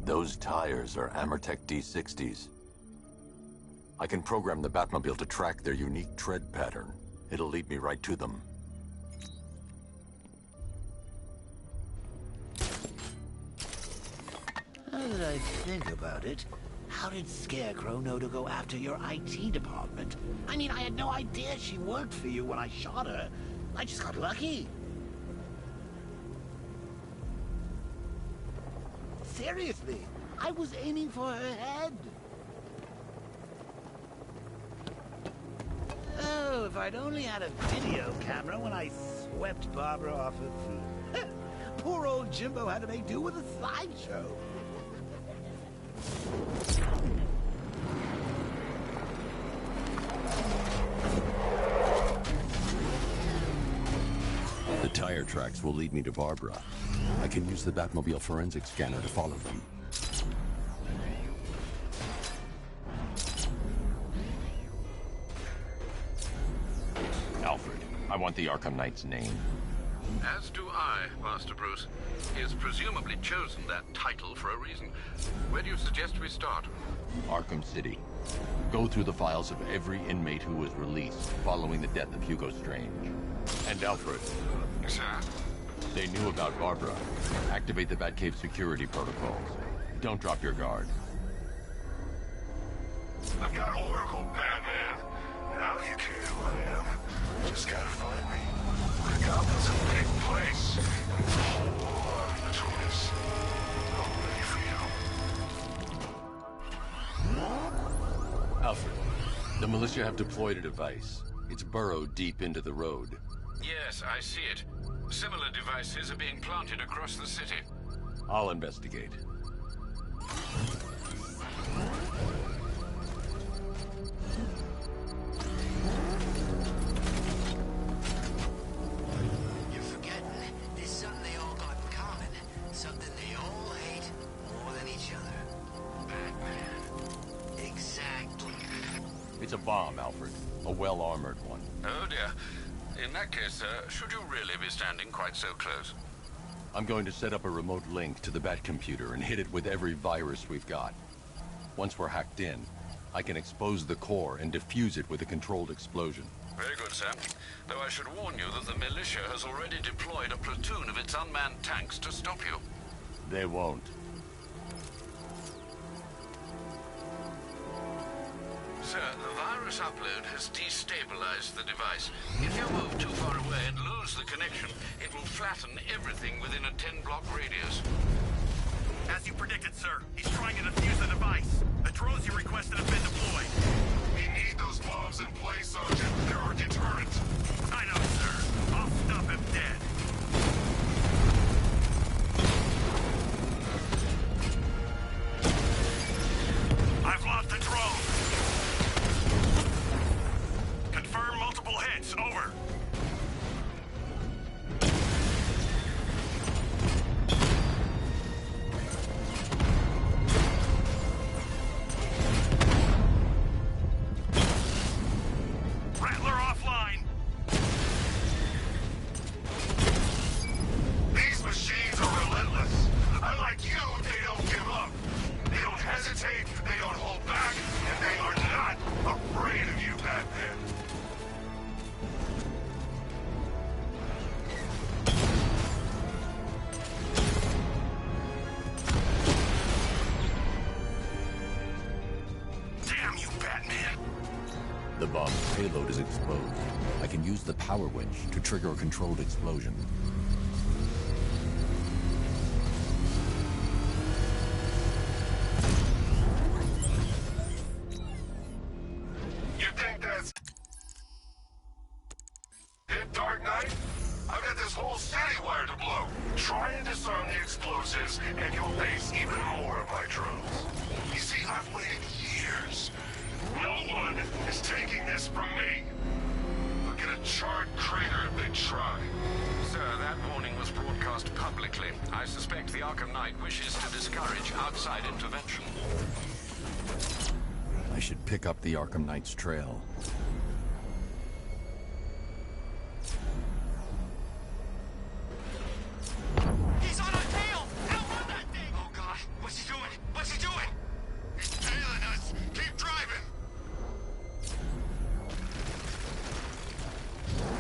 M: Those tires are Amertech D60s. I can program the Batmobile to track their unique tread pattern. It'll lead me right to them.
S: Now that I think about it, how did Scarecrow know to go after your IT department? I mean, I had no idea she worked for you when I shot her. I just got lucky. Seriously, I was aiming for her head. Oh, if I'd only had a video camera when I swept Barbara off her feet. Poor old Jimbo had to make do with a slideshow.
A: The tire tracks will lead me to Barbara. I can use the Batmobile forensic scanner to follow them.
M: Alfred, I want the Arkham Knight's name.
K: As do I, Master Bruce. He has presumably chosen that title for a reason. Where do you suggest we start?
M: Arkham City. Go through the files of every inmate who was released following the death of Hugo Strange. And Alfred.
K: Sir?
M: They knew about Barbara. Activate the Batcave security protocols. Don't drop your guard.
O: I've got Oracle, Batman. Now you care who I am. Just gotta find me. Gotham's a big place. And there's a whole lot between us. I'm ready for you.
M: Alfred, the militia have deployed a device. It's burrowed deep into the road.
K: Yes, I see it. Similar devices are being planted across the city.
M: I'll investigate.
S: You're forgetting, there's something they all got in common. Something they all hate more than each other. Batman. Exactly.
M: It's a bomb, Alfred. A well-armored one.
K: Oh dear. In that case, should you really be standing quite so close?
M: I'm going to set up a remote link to the Batcomputer and hit it with every virus we've got. Once we're hacked in, I can expose the core and defuse it with a controlled explosion.
K: Very good, sir. Though I should warn you that the militia has already deployed a platoon of its unmanned tanks to stop you.
M: They won't.
K: Sir, the virus upload has destabilized the device. If you move too far away and lose the connection, it will flatten everything within a 10-block radius.
H: As you predicted, sir, he's trying to defuse the device. The drones you requested have been deployed.
O: We need those bombs in place, Sergeant. They're our deterrent.
H: I know, sir. I'll stop him dead. I've lost the drone. Confirm multiple hits. Over. Rattler offline.
O: These machines are relentless. Unlike you, they don't give up. They don't hesitate, they don't hold back, and they are not afraid of you, Batman.
H: Damn you, Batman.
A: The bomb's payload is exposed. I can use the power winch to trigger a controlled explosion.
O: You think that's it, Dark Knight? I've got this whole city wired to blow. Try and disarm the explosives, and you'll face even more of my drones. You see, I've waited years. No one is taking this from me. Look at a charred crater if they try.
K: Sir, that warning was broadcast publicly. I suspect the Arkham Knight wishes to discourage outside intervention.
A: I should pick up the Arkham Knight's trail.
B: He's on our tail! Outrun that thing! Oh god, what's he doing? What's he doing? He's tailing us! Keep driving!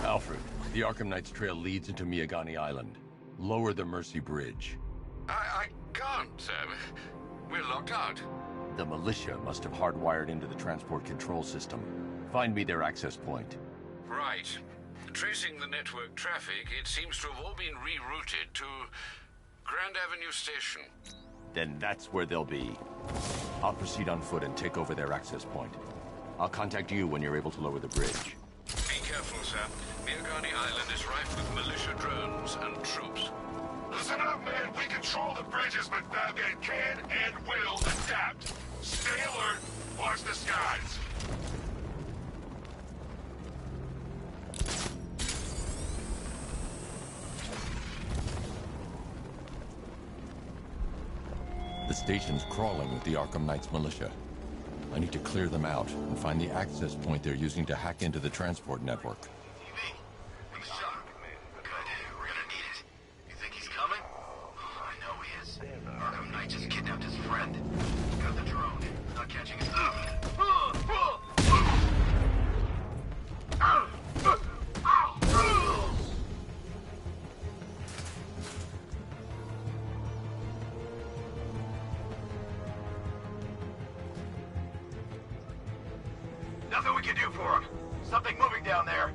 A: Alfred, the Arkham Knight's trail leads into Miagani Island. Lower the Mercy Bridge.
K: I can't, sir. We're locked out.
A: The militia must have hardwired into the transport control system. Find me their access point.
K: Right. Tracing the network traffic, it seems to have all been rerouted to Grand Avenue Station.
A: Then that's where they'll be. I'll proceed on foot and take over their access point. I'll contact you when you're able to lower the bridge.
K: Be careful, sir. Miagani Island is rife with militia drones and troops.
O: Listen up, man. We control the bridges, but Batman can and will adapt. Stay alert. Watch the skies.
A: The station's crawling with the Arkham Knight's militia. I need to clear them out and find the access point they're using to hack into the transport network.
F: Arkham Knight just kidnapped his friend. Got the drone. Not catching us.
H: Nothing we can do for him. Something moving down there.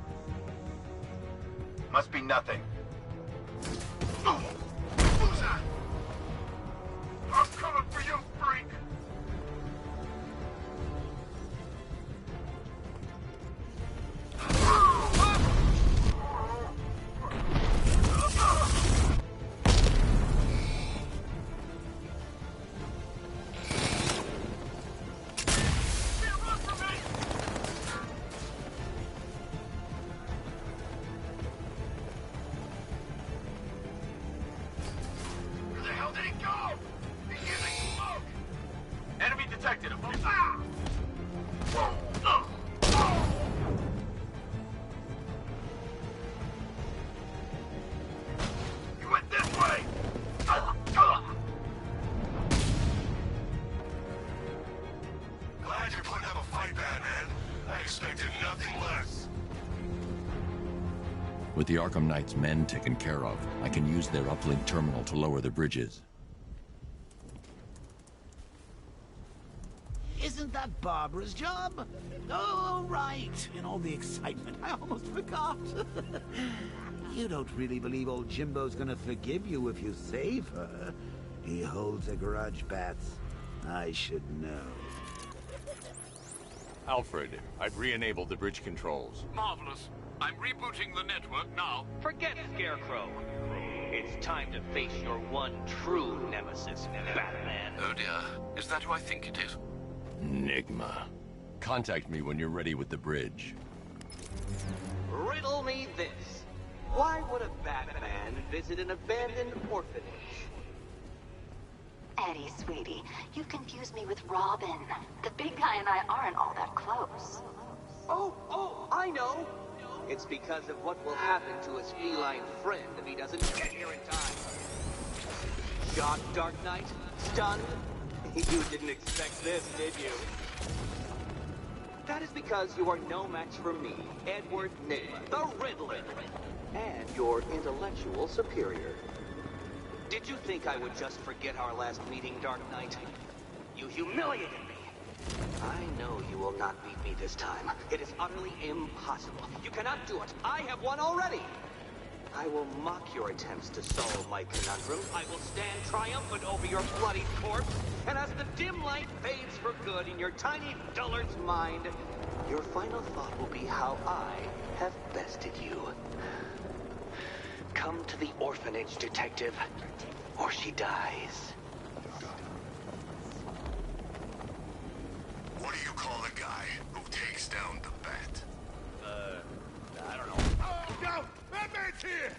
H: Must be nothing. Who's that? I'm coming for you, freak! Where the hell did he go? He's using smoke! Enemy detected. He went this way!
O: Glad you're putting up a fight, Batman. I expected nothing less.
A: With the Arkham Knight's men taken care of, I can use their uplink terminal to lower the bridges.
S: Isn't that Barbara's job? Oh, right. In all the excitement, I almost forgot. You don't really believe old Jimbo's gonna forgive you if you save her. He holds a grudge, Bats. I should know.
A: Alfred, I've re-enabled the bridge controls.
K: Marvelous. I'm rebooting the network now.
T: Forget Scarecrow. It's time to face your one true nemesis, Batman.
K: Oh dear. Is that who I think it is?
A: Enigma. Contact me when you're ready with the bridge.
T: Riddle me this. Why would a Batman visit an abandoned orphanage?
Q: Eddie, sweetie, you confused me with Robin. The big guy and I aren't all that close.
T: Oh, I know. It's because of what will happen to his feline friend if he doesn't get here in time. Shocked, Dark Knight? Stunned? You didn't expect this, did you? That is because you are no match for me, Edward Nygma, the Riddler, and your intellectual superior. Did you think I would just forget our last meeting, Dark Knight? You humiliated me. I know you will not beat me this time. It is utterly impossible. You cannot do it. I have won already. I will mock your attempts to solve my conundrum. I will stand triumphant over your bloody corpse. And as the dim light fades for good in your tiny dullard's mind, your final thought will be how I have bested you. Come to the orphanage, detective, or she dies.
O: What do you call a guy who takes down the bat?
T: I don't know.
O: Oh, no! Batman's here!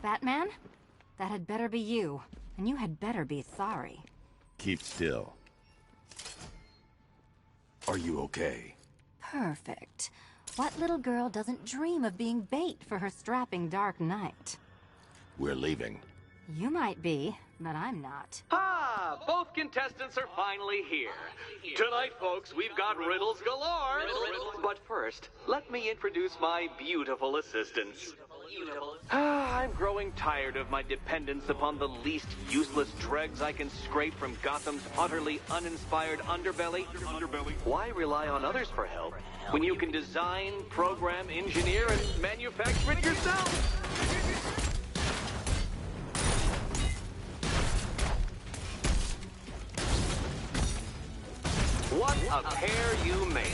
U: Batman? That had better be you. And you had better be sorry.
A: Keep still. Are you okay?
U: Perfect. What little girl doesn't dream of being bait for her strapping Dark Knight?
A: We're leaving.
U: You might be, but I'm not.
T: Ah, both contestants are finally here. Tonight, folks, we've got riddles galore. But first, let me introduce my beautiful assistants. I'm growing tired of my dependence upon the least useless dregs I can scrape from Gotham's utterly uninspired underbelly. Why rely on others for help when you can design, program, engineer, and manufacture it yourself? What a pair you made.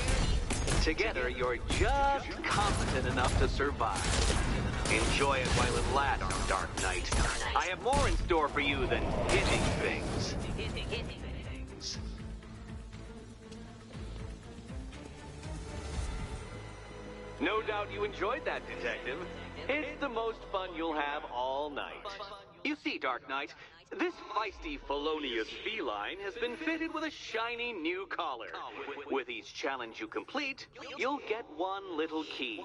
T: Together, you're just competent enough to survive. Enjoy it while it lasts, Dark Knight. I have more in store for you than hitting things. No doubt you enjoyed that, Detective. It's the most fun you'll have all night. You see, Dark Knight, this feisty, felonious feline has been fitted with a shiny new collar. With each challenge you complete, you'll get one little key.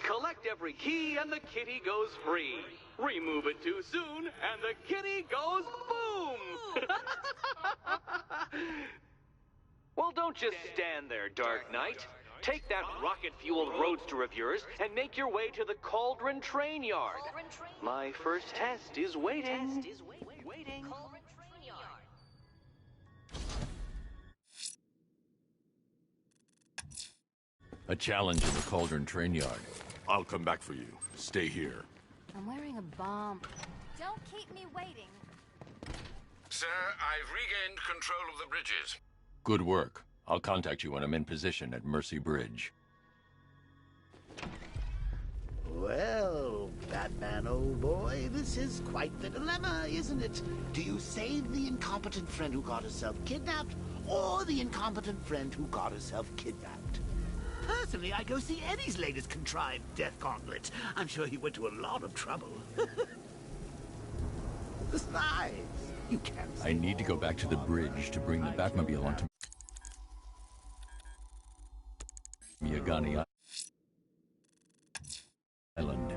T: Collect every key and the kitty goes free. Remove it too soon and the kitty goes boom! Well, don't just stand there, Dark Knight. Take that rocket-fueled roadster of yours and make your way to the Cauldron Train Yard. My first test is waiting.
M: A challenge in the Cauldron Train Yard.
A: I'll come back for you. Stay here.
U: I'm wearing a bomb. Don't keep me waiting.
K: Sir, I've regained control of the bridges.
M: Good work. I'll contact you when I'm in position at Mercy Bridge.
S: Well, Batman, old boy, this is quite the dilemma, isn't it? Do you save the incompetent friend who got herself kidnapped, or the incompetent friend who got herself kidnapped? Personally, I go see Eddie's latest contrived death gauntlet. I'm sure he went to a lot of trouble. Besides, you can't.
M: I need to go back to the bridge to bring the Batmobile onto Miyagani Island.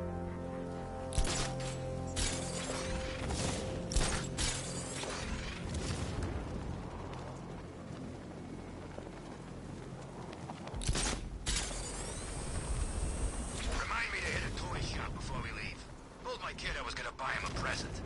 F: Remind me to hit a toy shop before we leave. Told my kid I was gonna buy him a present.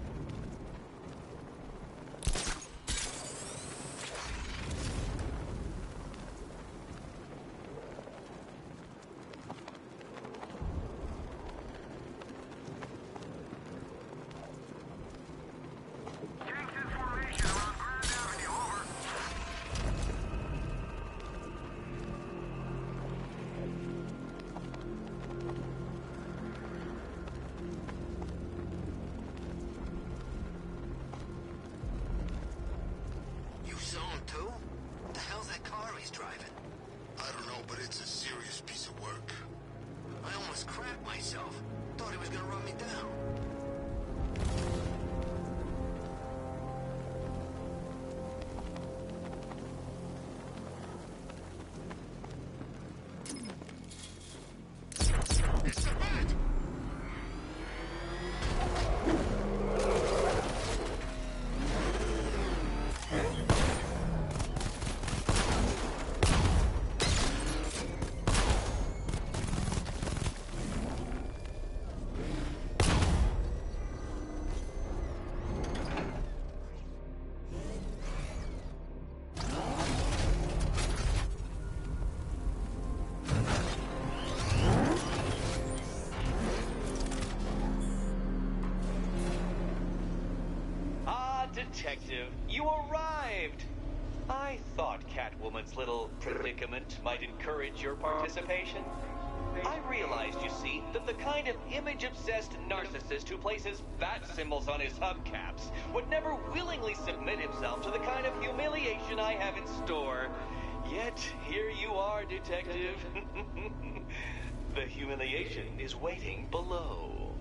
F: Too? What the hell's that car he's driving?
O: I don't know, but it's a serious piece of work.
F: I almost crapped myself. Thought he was gonna run me down. It's the Bat!
T: Detective, you arrived! I thought Catwoman's little predicament might encourage your participation. I realized, you see, that the kind of image-obsessed narcissist who places bat symbols on his hubcaps would never willingly submit himself to the kind of humiliation I have in store. Yet, here you are, Detective. The humiliation is waiting below.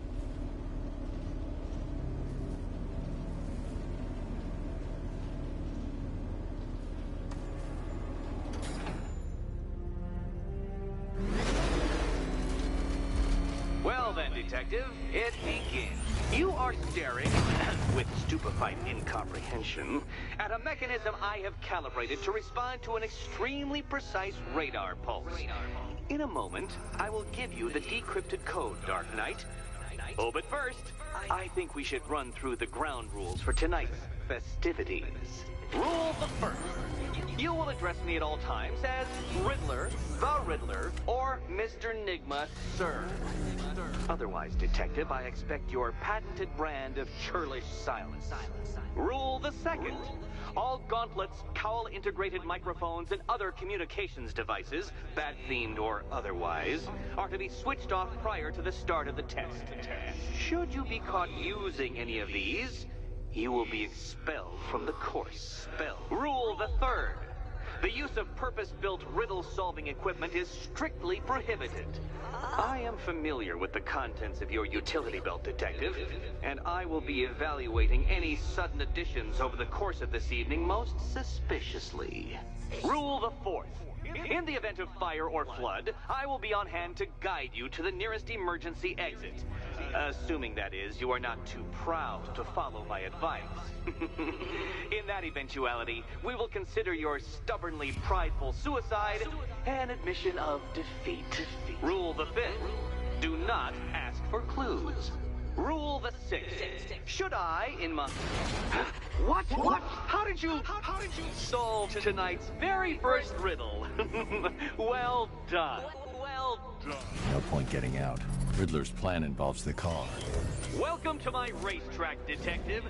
T: Detective. It begins. You are staring, with stupefied incomprehension, at a mechanism I have calibrated to respond to an extremely precise radar pulse. In a moment, I will give you the decrypted code, Dark Knight. Oh, but first, I think we should run through the ground rules for tonight's festivities. Rule the first. You will address me at all times as Riddler, the Riddler, or Mr. Nigma, sir. Otherwise, Detective, I expect your patented brand of churlish silence. Rule the second. All gauntlets, cowl-integrated microphones, and other communications devices, bat-themed or otherwise, are to be switched off prior to the start of the test. Should you be caught using any of these, you will be expelled from the course. Rule the third. The use of purpose-built riddle-solving equipment is strictly prohibited. I am familiar with the contents of your utility belt, Detective, and I will be evaluating any sudden additions over the course of this evening most suspiciously. Rule the fourth. In the event of fire or flood, I will be on hand to guide you to the nearest emergency exit. Assuming, that is, you are not too proud to follow my advice. In that eventuality, we will consider your stubbornly prideful suicide an admission of defeat. Rule the fifth. Do not ask for clues. Rule the sixth. Should I, in my... What? How did you solve tonight's very first riddle? Well done.
A: No point getting out. Riddler's plan involves the car.
T: Welcome to my racetrack, Detective.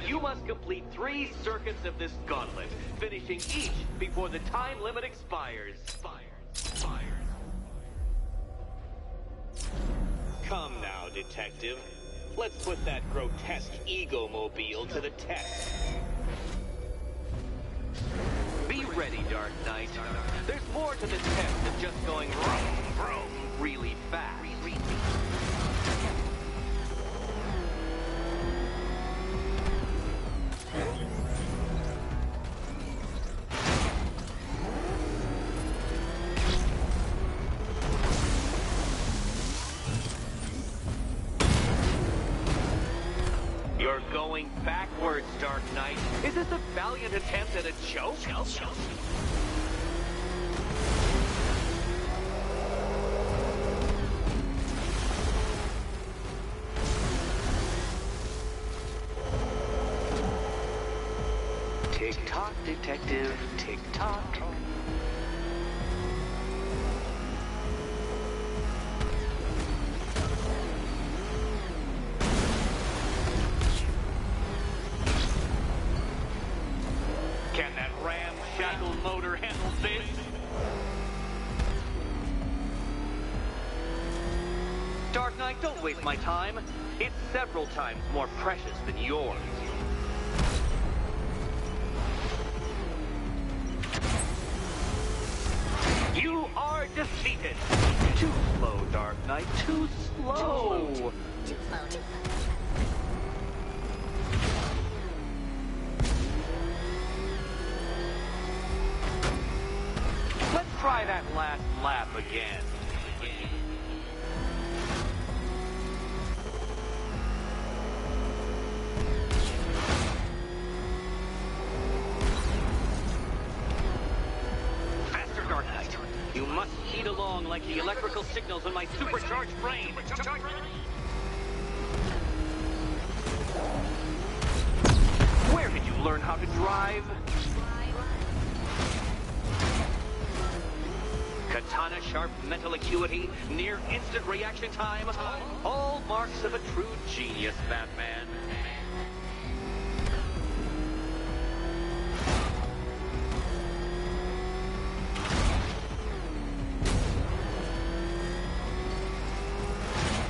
T: You must complete 3 circuits of this gauntlet, finishing each before the time limit expires. Come now, Detective. Let's put that grotesque ego-mobile to the test. Be ready, Dark Knight. There's more to this test than just going vroom, vroom really fast. You're going backwards, Dark Knight. Is this a valiant attempt at a joke? Tick-tock, Detective, tick-tock. Can that ramshackle motor handle this? Dark Knight, don't waste my time. It's several times more precious than yours. You are defeated. Too slow, Dark Knight. Too slow. Too slow. Let's try that last lap again. Faster, Dark Knight. You must speed along like the electrical signals in my supercharged brain. Where did you learn how to drive? Katana sharp mental acuity, near instant reaction time, all marks of a true genius, Batman.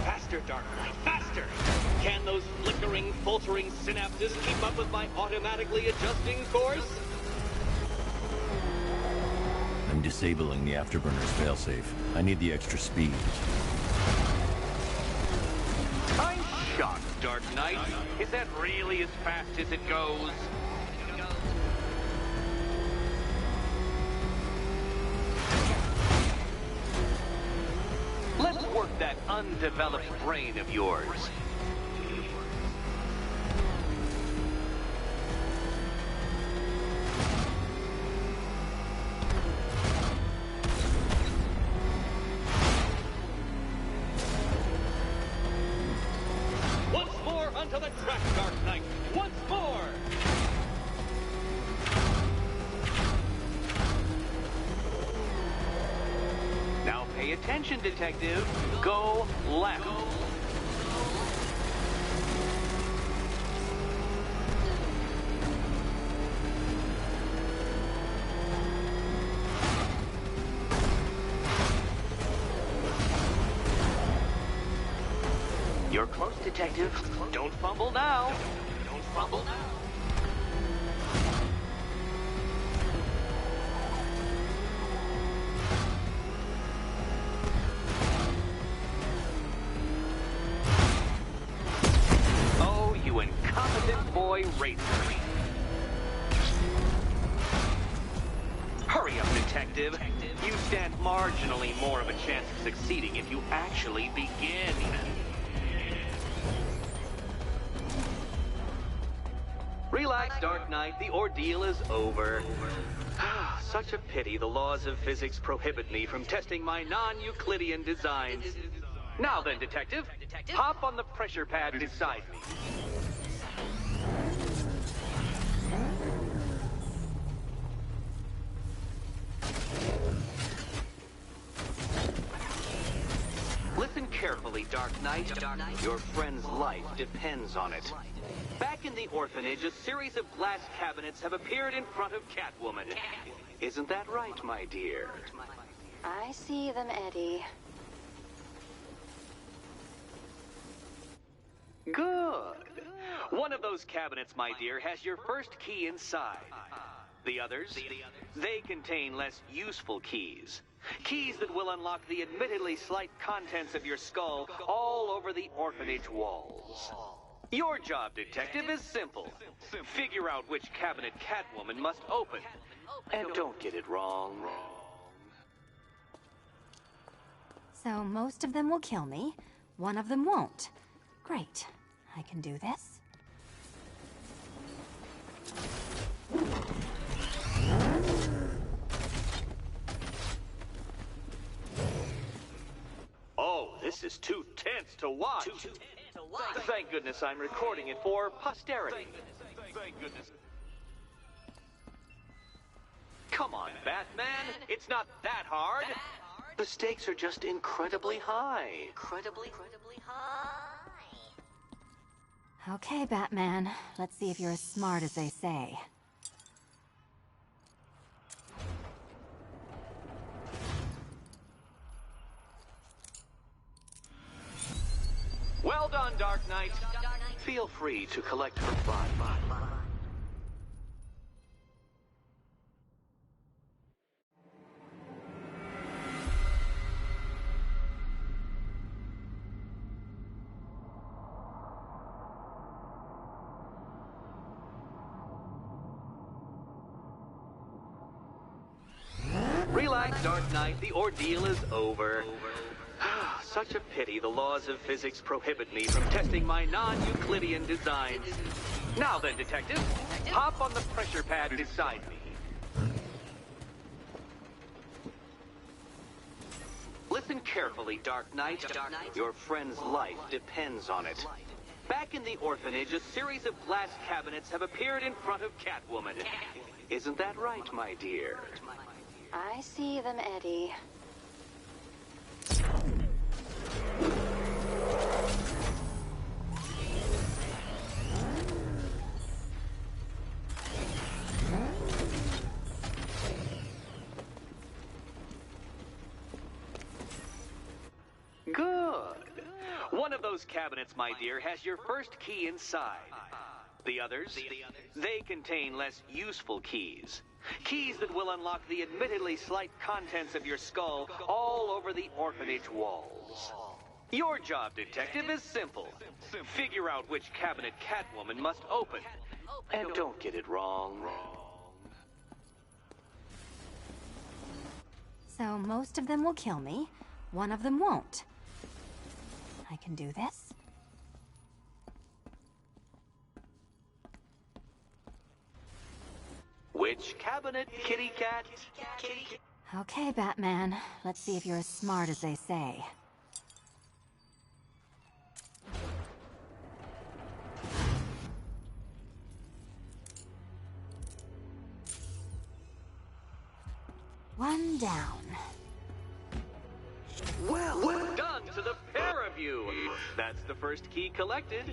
T: Faster, Dark Knight, faster! Can those flickering, faltering synapses keep up with my automatically adjusting course?
A: I'm disabling the afterburner's failsafe. I need the extra speed.
T: I'm shocked, Dark Knight. Is that really as fast as it goes? Let's work that undeveloped brain of yours.
J: Once more onto the track, Dark Knight. Once more!
T: Now pay attention, Detective. Go left. You're close, Detective. Don't fumble now. Don't fumble now. Oh, you incompetent boy racer. Hurry up, Detective. You stand marginally more of a chance of succeeding if you actually begin. Relax, Dark Knight. The ordeal is over. Such a pity the laws of physics prohibit me from testing my non-Euclidean designs. Now then, Detective, hop on the pressure pad beside me. Listen carefully, Dark Knight. Your friend's life depends on it. Back in the orphanage, a series of glass cabinets have appeared in front of Catwoman. Isn't that right, my dear?
U: I see them, Eddie.
T: Good. One of those cabinets, my dear, has your first key inside. The others, they contain less useful keys. Keys that will unlock the admittedly slight contents of your skull all over the orphanage walls. Your job, Detective, is simple. Figure out which cabinet Catwoman must open. And don't get it wrong.
U: So most of them will kill me, one of them won't. Great. I can do this.
T: Oh, this is too tense to watch. Thank goodness I'm recording it for posterity. Thank goodness. Come on, Batman. It's not that hard. The stakes are just incredibly high. Incredibly high.
U: Okay, Batman. Let's see if you're as smart as they say.
T: Well done, Dark Knight. Feel free to collect her body. Relax, Dark Knight. The ordeal is over. Such a pity the laws of physics prohibit me from testing my non-Euclidean designs. Now then, Detective, hop on the pressure pad beside me. Listen carefully, Dark Knight. Your friend's life depends on it. Back in the orphanage, a series of glass cabinets have appeared in front of Catwoman. Isn't that right, my dear?
U: I see them, Eddie.
T: Good. One of those cabinets, my dear, has your first key inside. The others, they contain less useful keys. Keys that will unlock the admittedly slight contents of your skull all over the orphanage walls. Your job, Detective, is simple. Figure out which cabinet Catwoman must open. And don't get it wrong.
U: So most of them will kill me, one of them won't. I can do this.
T: Which cabinet, kitty cat?
U: Okay, Batman. Let's see if you're as smart as they say. One down.
T: Well done to the pair of you. That's the first key collected.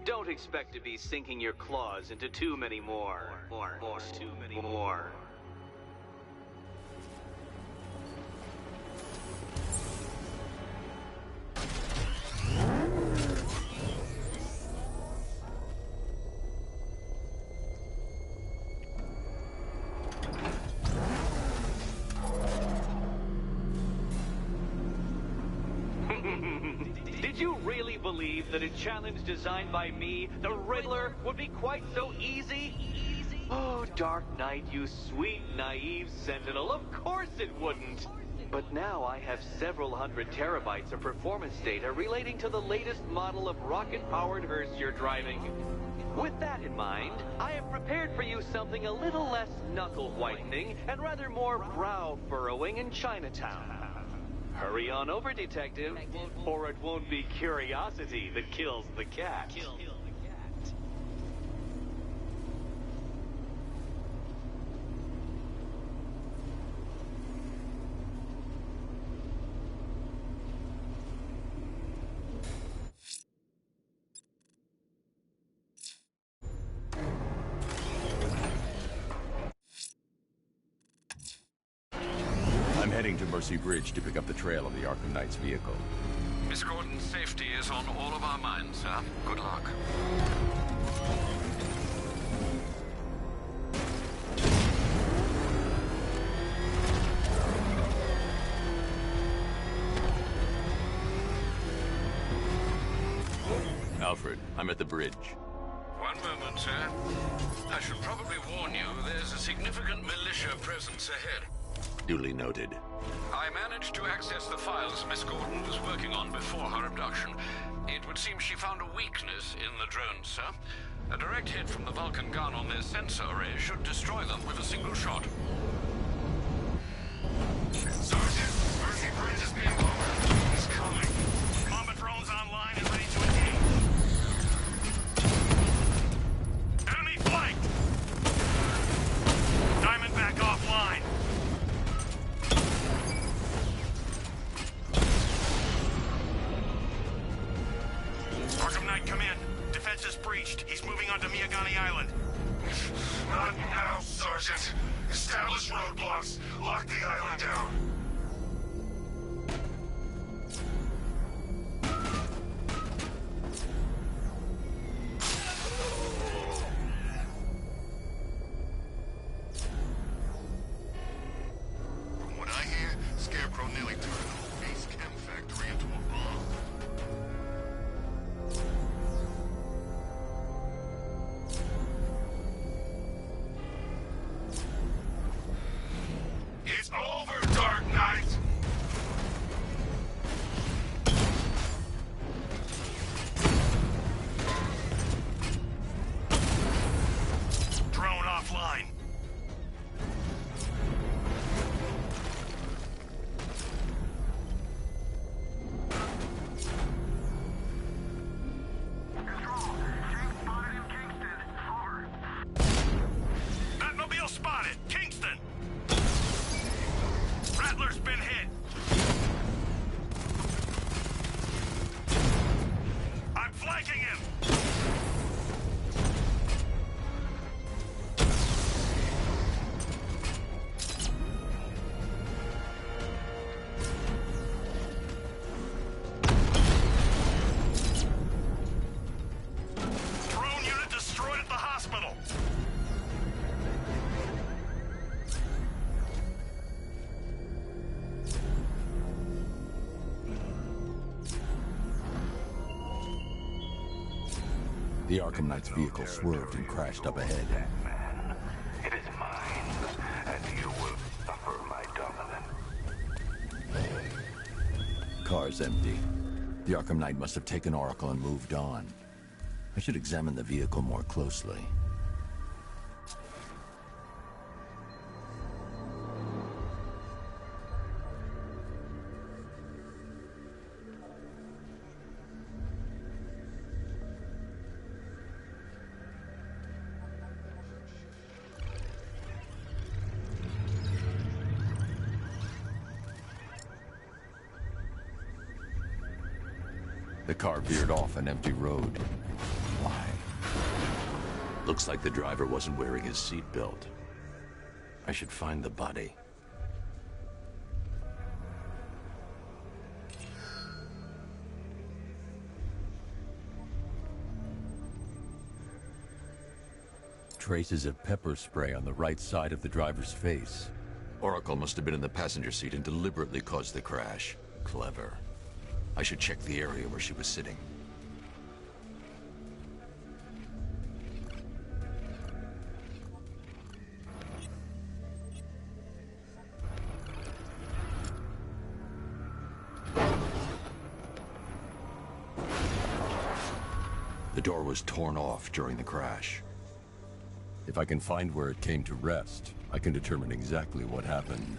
T: Don't expect to be sinking your claws into too many more. Too many more. Did you really believe that a challenge designed by me, the Riddler, would be quite so easy? Oh, Dark Knight, you sweet, naive sentinel, of course it wouldn't. But now I have several hundred terabytes of performance data relating to the latest model of rocket-powered hearse you're driving. With that in mind, I have prepared for you something a little less knuckle-whitening and rather more brow-furrowing in Chinatown. Hurry on over, detective, or it won't be curiosity that kills the cat.
A: I'm heading to Mercy Bridge to pick up the trail of the Arkham Knight's vehicle.
K: Miss Gordon's safety is on all of our minds, sir. Good luck.
A: Alfred, I'm at the bridge.
K: One moment, sir. I should probably warn you, there's a significant militia presence ahead.
A: Duly noted.
K: I managed to access the files Miss Gordon was working on before her abduction. It would seem she found a weakness in the drones, sir. A direct hit from the Vulcan gun on their sensor array should destroy them with a single shot.
O: Sergeant, Mercy Bridge is being lowered. He's coming.
H: Combat drones online and ready to engage. Enemy flanked! Diamondback offline. Arkham Knight, come in. Defense is breached. He's moving onto Miyagani Island.
O: Not now, Sergeant. Establish roadblocks. Lock the island down.
F: From what I hear, Scarecrow nearly turned the whole Ace Chem factory into a bomb.
O: It's over, Dark Knight!
H: Drone offline. Batmobile spotted. Kingston. Rattler's been hit. I'm flanking him. Drone unit destroyed at the hospital.
A: The Arkham Knight's vehicle swerved and crashed up ahead.
I: Man, it is mine, and you will suffer my dominance.
A: Car's empty.
M: The Arkham Knight must have taken Oracle and moved on. I should examine the vehicle more closely. The car veered off an empty road. Why? Looks like the driver wasn't wearing his seatbelt. I should find the body. Traces of pepper spray on the right side of the driver's face. Oracle must have been in the passenger seat and deliberately caused the crash. Clever. I should check the area where she was sitting. The door was torn off during the crash. If I can find where it came to rest, I can determine exactly what happened.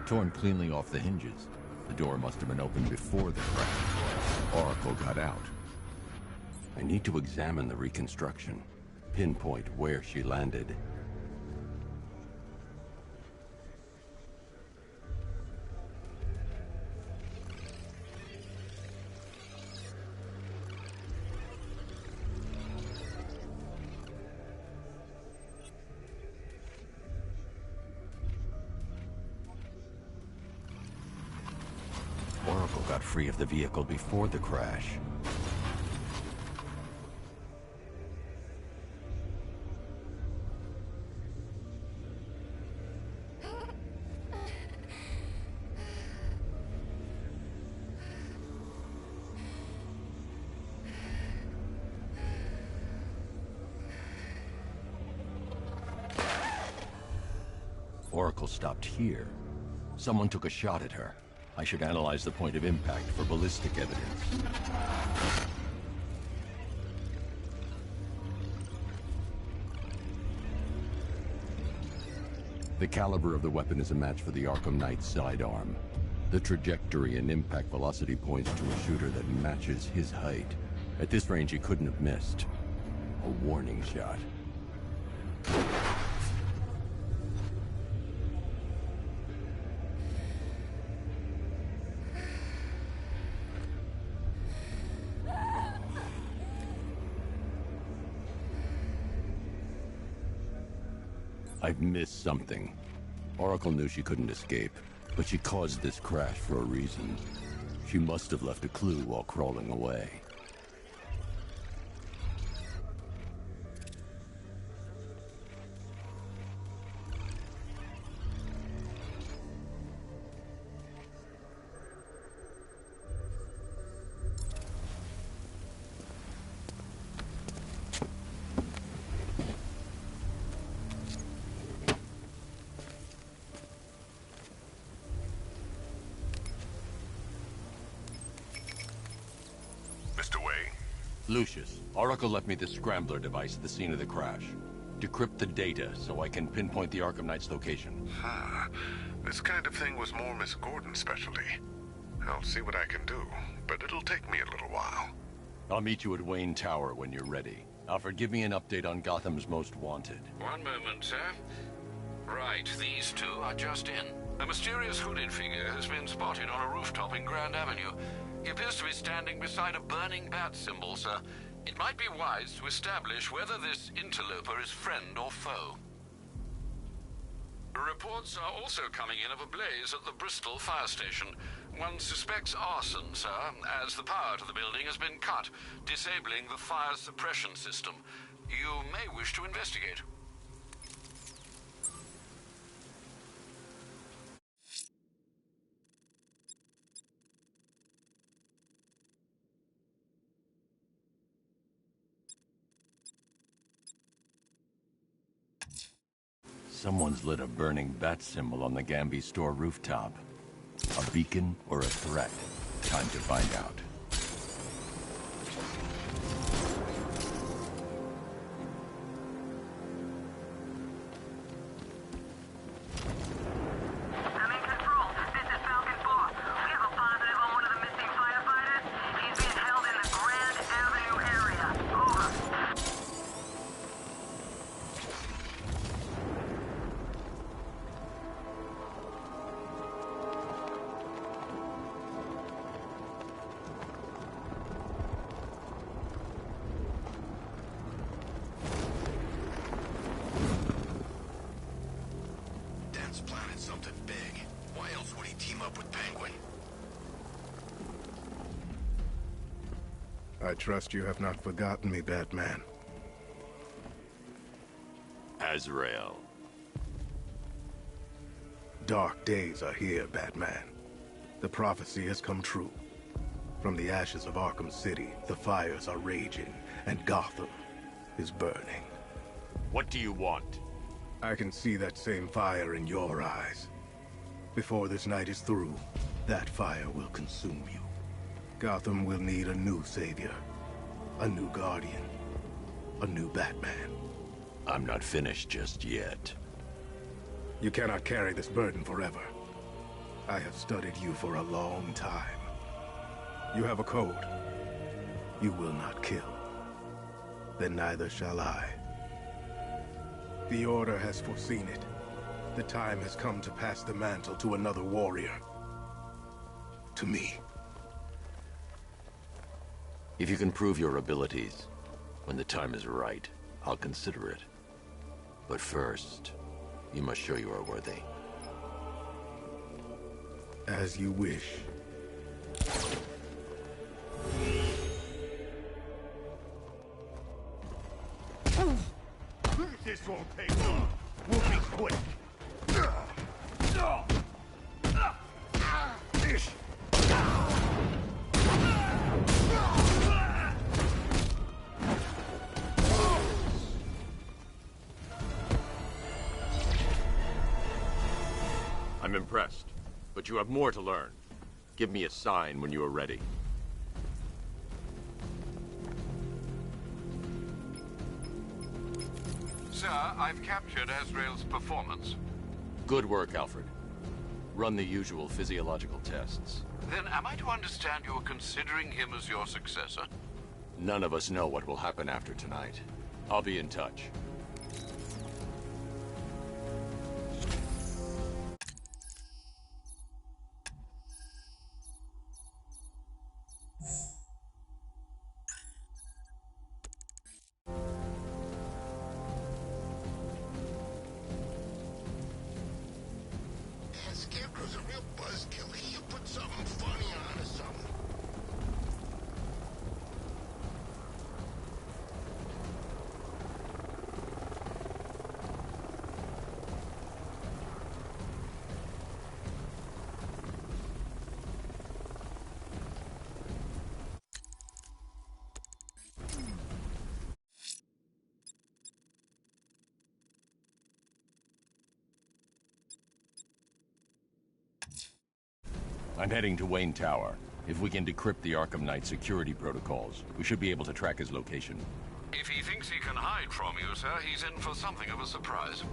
M: Torn cleanly off the hinges. The door must have been opened before the crash. Oracle got out. I need to examine the reconstruction. Pinpoint where she landed. Oracle got free of the vehicle before the crash. Oracle stopped here. Someone took a shot at her. I should analyze the point of impact for ballistic evidence. The caliber of the weapon is a match for the Arkham Knight's sidearm. The trajectory and impact velocity points to a shooter that matches his height. At this range, he couldn't have missed. A warning shot. I've missed something. Oracle knew she couldn't escape, but she caused this crash for a reason. She must have left a clue while crawling away.
A: Lucius, Oracle left me the scrambler device at the scene of the crash. Decrypt the data so I can pinpoint the Arkham Knight's location.
O: This kind of thing was more Miss Gordon's specialty. I'll see what I can do, but it'll take me a little while.
A: I'll meet you at Wayne Tower when you're ready. Alfred, give me an update on Gotham's Most Wanted.
K: One moment, sir. Right, these two are just in. A mysterious hooded figure has been spotted on a rooftop in Grand Avenue. He appears to be standing beside a burning bat symbol, sir. It might be wise to establish whether this interloper is friend or foe. Reports are also coming in of a blaze at the Bristol fire station. One suspects arson, sir, as the power to the building has been cut, disabling the fire suppression system. You may wish to investigate.
A: Someone's lit a burning bat symbol on the Gamby store rooftop. A beacon or a threat? Time to find out.
F: Planning something big. Why else would he team up with Penguin?
O: I trust you have not forgotten me, Batman.
A: Azrael.
O: Dark days are here, Batman. The prophecy has come true. From the ashes of Arkham City, the fires are raging, and Gotham is burning.
A: What do you want?
O: I can see that same fire in your eyes. Before this night is through, that fire will consume you. Gotham will need a new savior, a new guardian, a new Batman.
A: I'm not finished just yet.
O: You cannot carry this burden forever. I have studied you for a long time. You have a code. You will not kill. Then neither shall I. The Order has foreseen it. The time has come to pass the mantle to another warrior. To me.
A: If you can prove your abilities, when the time is right, I'll consider it. But first, you must show you are worthy.
O: As you wish.
H: This won't take long. We'll be quick.
A: I'm impressed, but you have more to learn. Give me a sign when you are ready.
K: Sir, I've captured Azrael's performance.
A: Good work, Alfred. Run the usual physiological tests.
K: Then am I to understand you're considering him as your successor?
A: None of us know what will happen after tonight. I'll be in touch.
F: Scarecrow's a real buzzkill. He'll put something funny on or something.
A: I'm heading to Wayne Tower. If we can decrypt the Arkham Knight security protocols, we should be able to track his location.
K: If he thinks he can hide from you, sir, he's in for something of a surprise.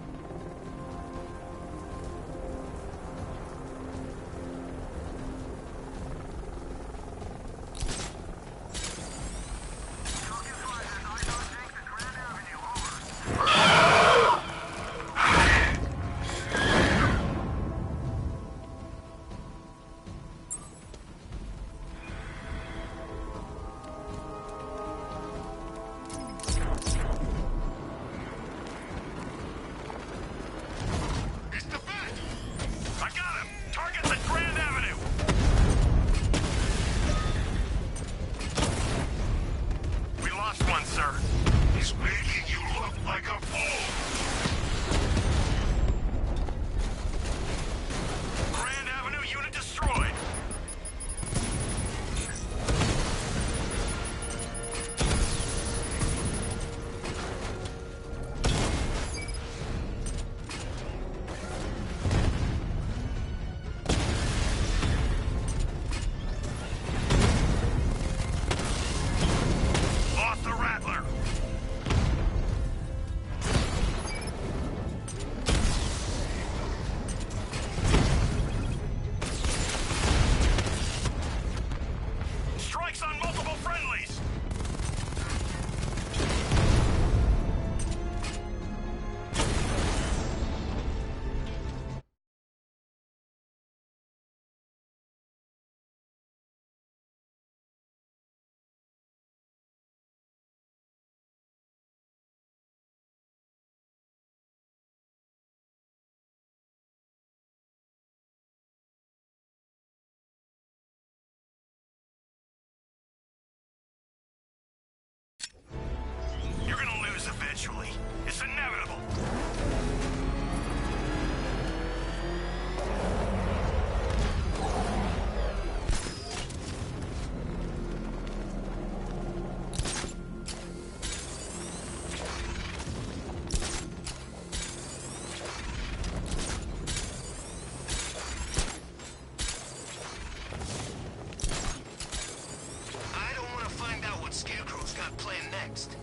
H: You're gonna lose eventually. It's inevitable.
S: I don't want to find out what Scarecrow's got planned next.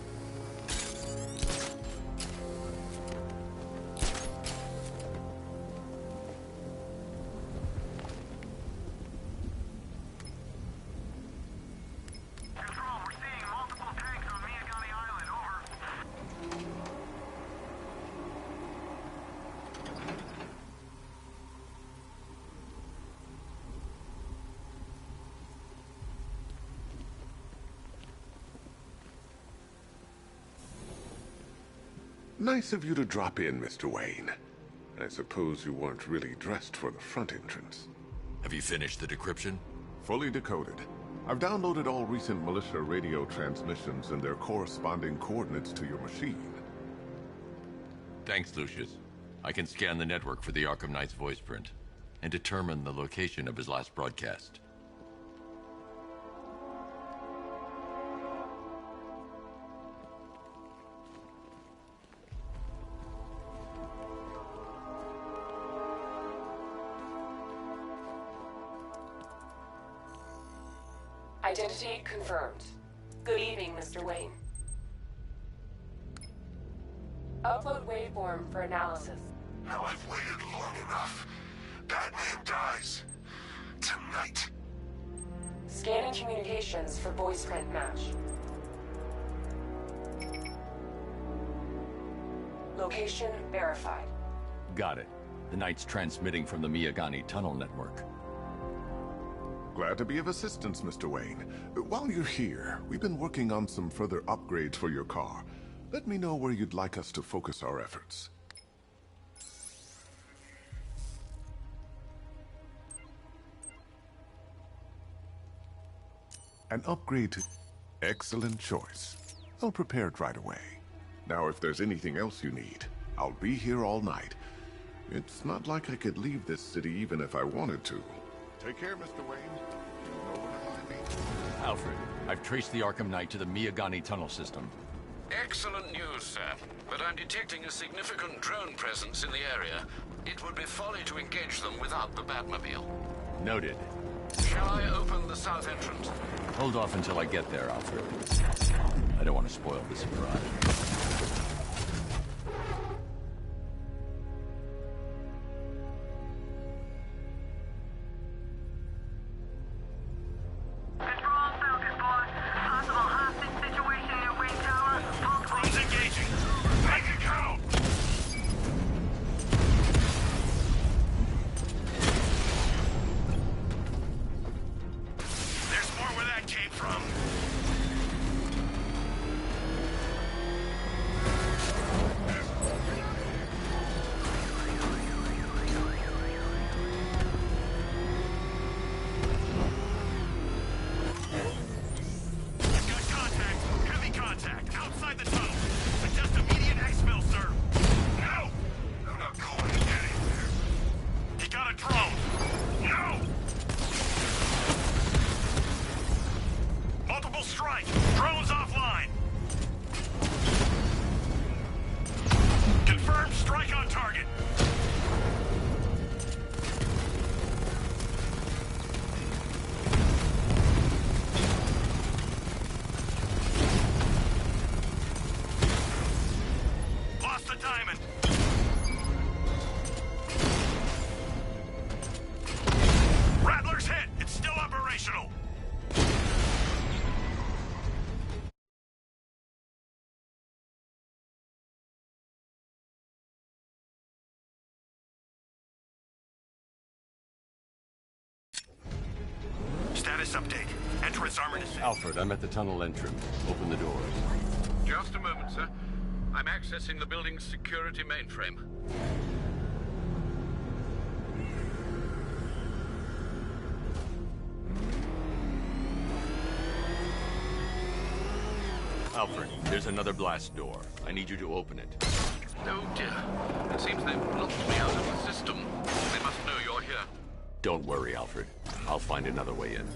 O: Nice of you to drop in, Mr. Wayne. I suppose you weren't really dressed for the front entrance.
A: Have you finished the decryption?
O: Fully decoded. I've downloaded all recent militia radio transmissions and their corresponding coordinates to your machine.
A: Thanks, Lucius. I can scan the network for the Arkham Knight's voice print and determine the location of his last broadcast.
P: Identity confirmed. Good evening, Mr. Wayne. Upload waveform for analysis.
O: Now I've waited long enough. Batman dies. Tonight.
P: Scanning communications for voice print match. Location verified.
A: Got it. The Knight's transmitting from the Miyagani tunnel network.
O: Glad to be of assistance, Mr. Wayne. While you're here, we've been working on some further upgrades for your car. Let me know where you'd like us to focus our efforts. An upgrade to... Excellent choice. I'll prepare it right away. Now, if there's anything else you need, I'll be here all night. It's not like I could leave this city even if I wanted to. Take care, Mr. Wayne. You know where to find me.
A: Alfred, I've traced the Arkham Knight to the Miyagani tunnel system.
K: Excellent news, sir. But I'm detecting a significant drone presence in the area. It would be folly to engage them without the Batmobile.
A: Noted.
K: Shall I open the south entrance?
M: Hold off until I get there, Alfred. I don't want to spoil the surprise.
H: Status update. Entrance armored is...
A: Alfred, I'm at the tunnel entrance. Open the doors.
K: Just a moment, sir. I'm accessing the building's security mainframe.
M: Alfred, there's another blast door. I need you to open it.
K: Oh dear. It seems they've blocked me out of the system. They must know you're here.
M: Don't worry, Alfred. I'll find another way in.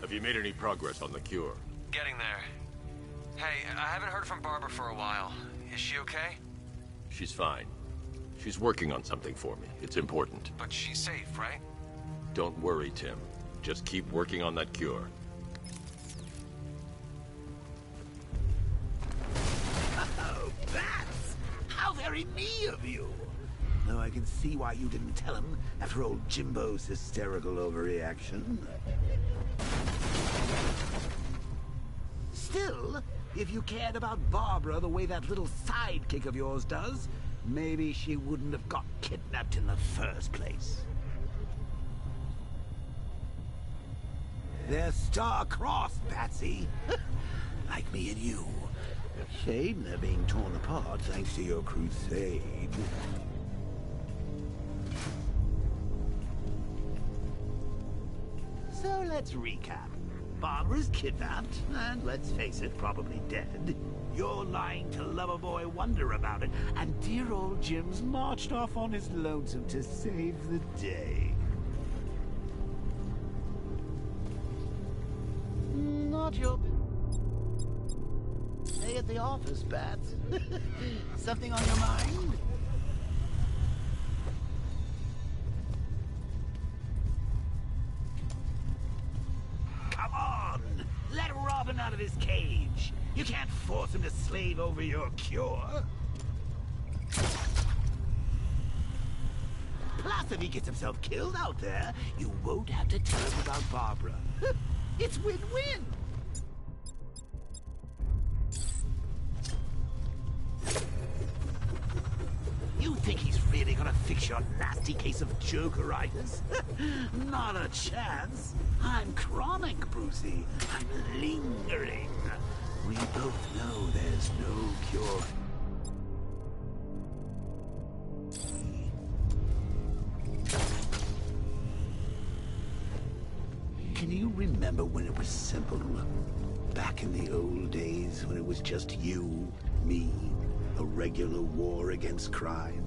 A: Have you made any progress on the cure?
L: Getting there. Hey, I haven't heard from Barbara for a while. Is she okay?
A: She's fine. She's working on something for me. It's important.
L: But she's safe, right?
A: Don't worry, Tim. Just keep working on that cure.
S: Oh, bats! How very me of you! Though I can see why you didn't tell him after old Jimbo's hysterical overreaction. Still, if you cared about Barbara the way that little sidekick of yours does, maybe she wouldn't have got kidnapped in the first place. They're star-crossed, Patsy. Like me and you. Shame they're being torn apart thanks to your crusade. So let's recap. Barbara's kidnapped, and let's face it, probably dead. You're lying to Loverboy Wonder about it, and dear old Jim's marched off on his lonesome to save the day. Not your... Stay at the office, Bats. Something on your mind? Come on! Let Robin out of his cage. You can't force him to slave over your cure. Plus, if he gets himself killed out there, you won't have to tell him about Barbara. It's win-win. You think he's really gonna fix your nasty case of Jokeritis? Not a chance. I'm chronic, Brucey. I'm lingering. We both know there's no cure. Can you remember when it was simple? Back in the old days when it was just you, me, a regular war against crime?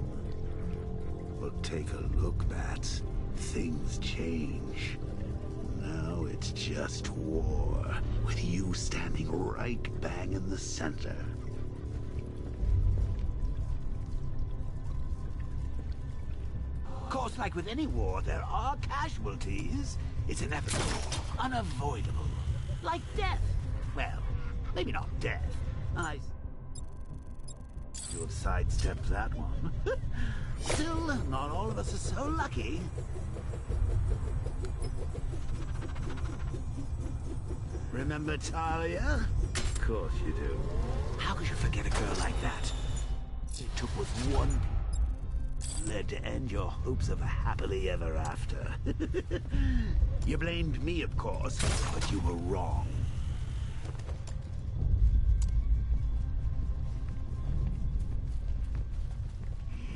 S: Well, take a look, Bats. Things change. Now it's just war, with you standing right bang in the center. Of course, like with any war, there are casualties. It's inevitable, unavoidable. Like death. Well, maybe not death. You have sidestepped that one. Still, not all of us are so lucky. Remember Talia? Of course you do. How could you forget a girl like that? It took with one led to end your hopes of a happily ever after. You blamed me, of course, but you were wrong.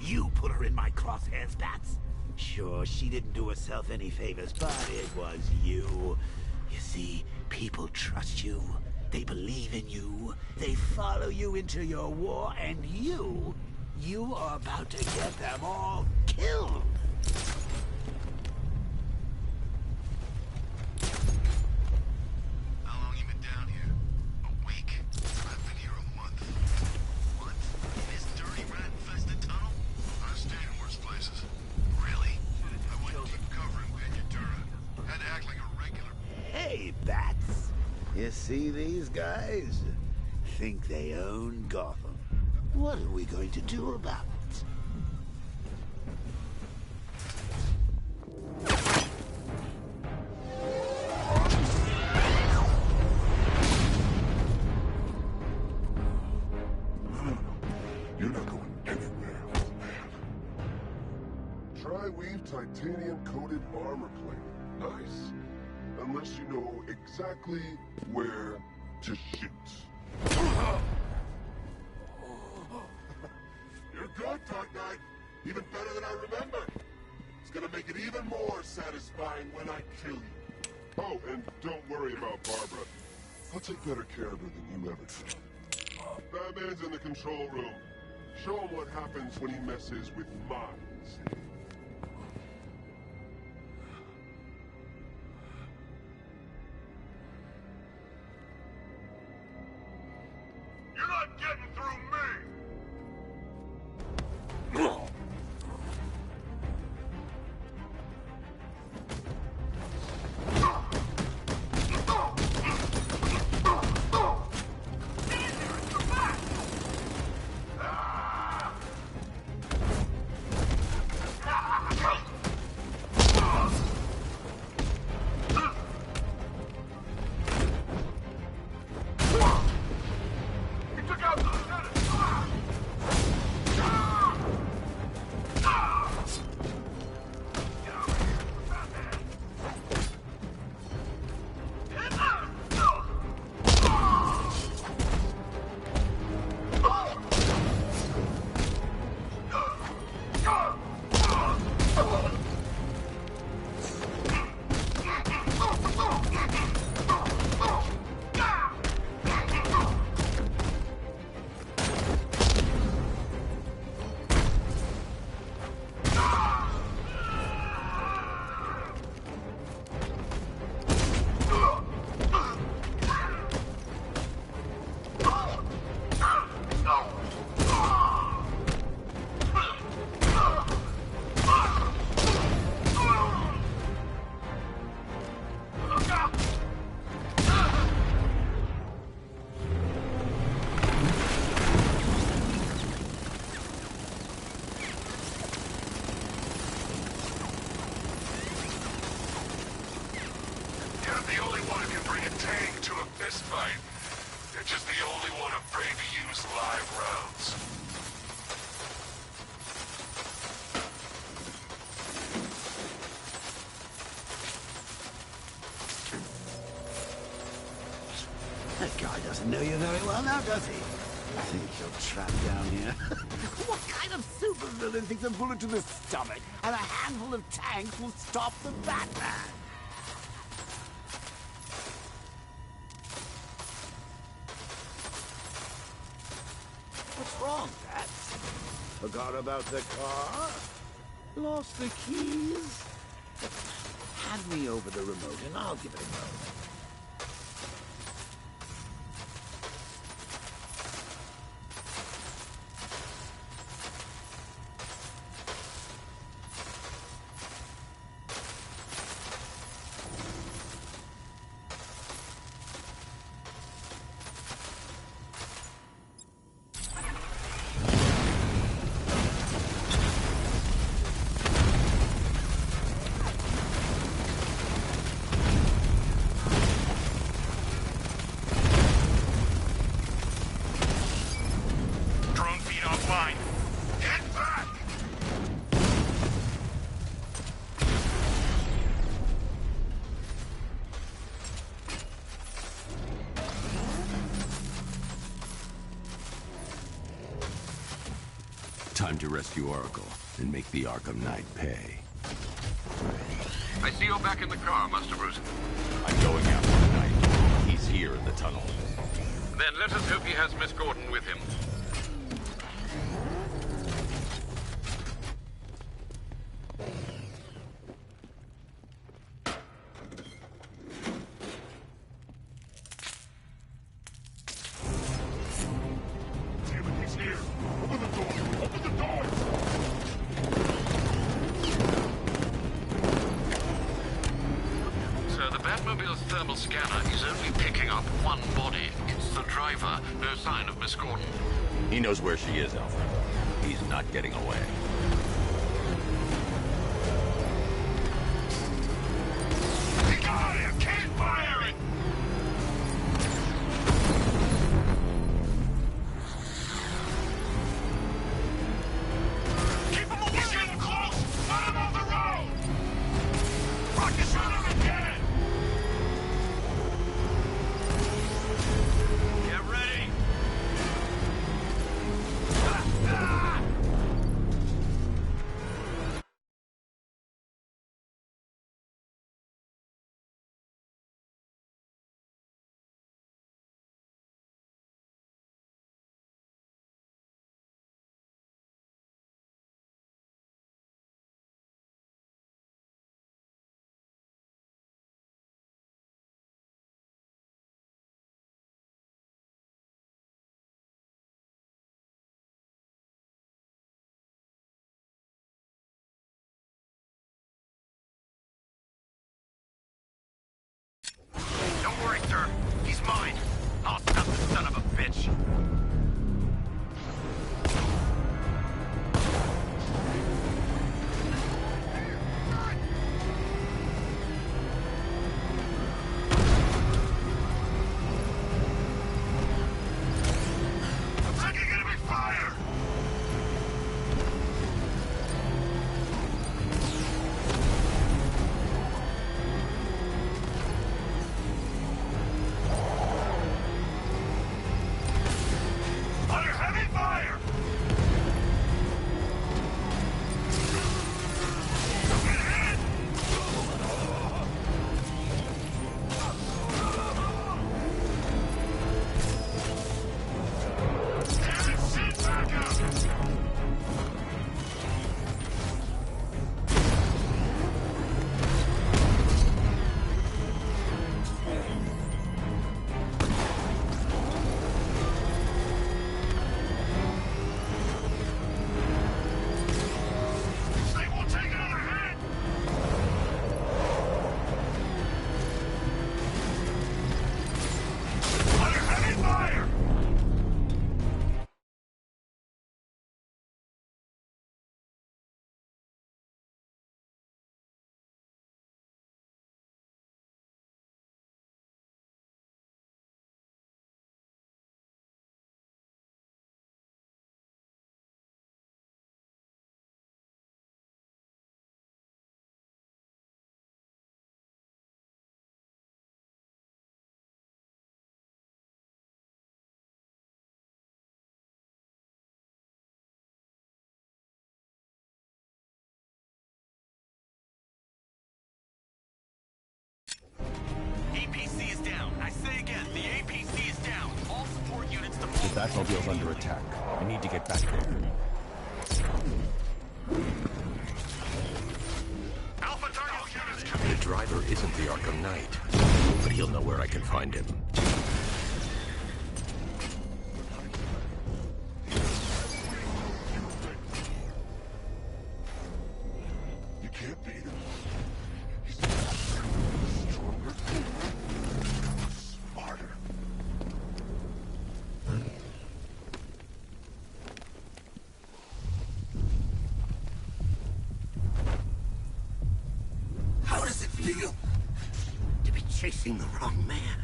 S: You put her in my crosshairs, Bats. Sure, she didn't do herself any favors, but it was you. You see, people trust you. They believe in you. They follow you into your war, and you are about to get them all killed.
F: How long you been down here? A week? I've been here a month. What? In this dirty rat-infested tunnel? I've stayed in worse places. Really? I went deep cover in Pt2. Had to act like a regular.
S: Hey, Bats. You see these guys? Think they own Gotham. What are we going to do about it?
O: You're not going anywhere, man. Tri-weave titanium-coated armor plate. Nice. Unless you know exactly where to shoot. You're good, Dark Knight. Even better than I remember. It's gonna make it even more satisfying when I kill you. Oh, and don't worry about Barbara. I'll take better care of her than you ever did. Batman's in the control room. Show him what happens when he messes with minds.
B: You're not getting through me!
S: That guy doesn't know you very well now, does he? I think you're trapped down here. What kind of supervillain thinks a bullet to the stomach and a handful of tanks will stop the Batman? What's wrong, Pat? Forgot about the car? Lost the keys? Hand me over the remote and I'll give it a go.
A: Time to rescue Oracle and make the Arkham Knight pay.
K: I see you're back in the car, Master Bruce.
M: I'm going after the Knight. He's here in the tunnel.
K: Then let us hope he has Miss Gordon with him. Thermal scanner is only picking up one body. It's the driver. No sign of Miss Gordon.
M: He knows where she is, Alfred. He's not getting away.
O: He got him! Can't fire it! Keep him away! He's getting close! Let him off the road! Rocket shot him again! Don't worry, sir. He's mine. I'll stop the son of a bitch. I'm taking enemy fire! APC is down. I say again, the APC is down. All support units to
C: The Batmobile's under attack. I need to get back there.
O: Alpha target units coming.
A: The driver isn't the Arkham Knight, but he'll know where I can find him.
O: You can't beat him. He's stronger, smarter.
S: How does it feel to be chasing the wrong man?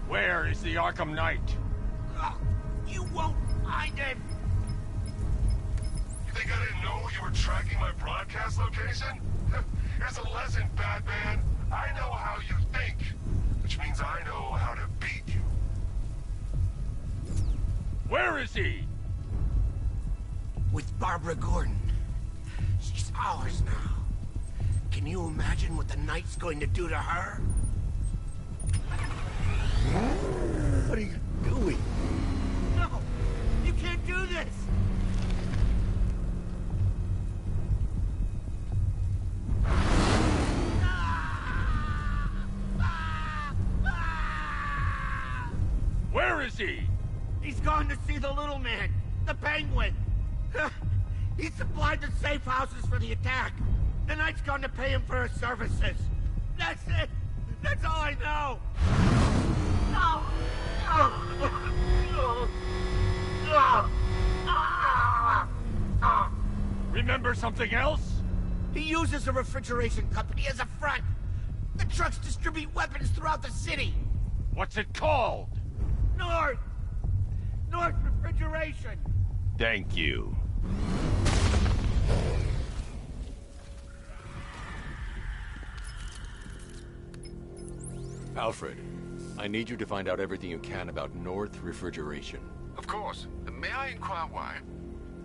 R: Where is the Arkham Knight?
S: You won't find him!
O: You think I didn't know you were tracking my broadcast location? Here's a lesson, Batman. I know how you think, which means I know how to Where is he?
S: With Barbara Gordon. She's ours now. Can you imagine what the Knight's going to do to her? What are you doing? No! You can't do this!
O: Where is he?
R: He's gone to see the little man, the Penguin. He supplied the safe houses for the attack. The Knight's gone to pay him for his services. That's it. That's all I know.
O: Remember something else?
R: He uses a refrigeration company as a front. The trucks distribute weapons throughout the city.
O: What's it called?
R: North Refrigeration.
O: Thank you.
A: Alfred, I need you to find out everything you can about North Refrigeration.
K: Of course. May I inquire why?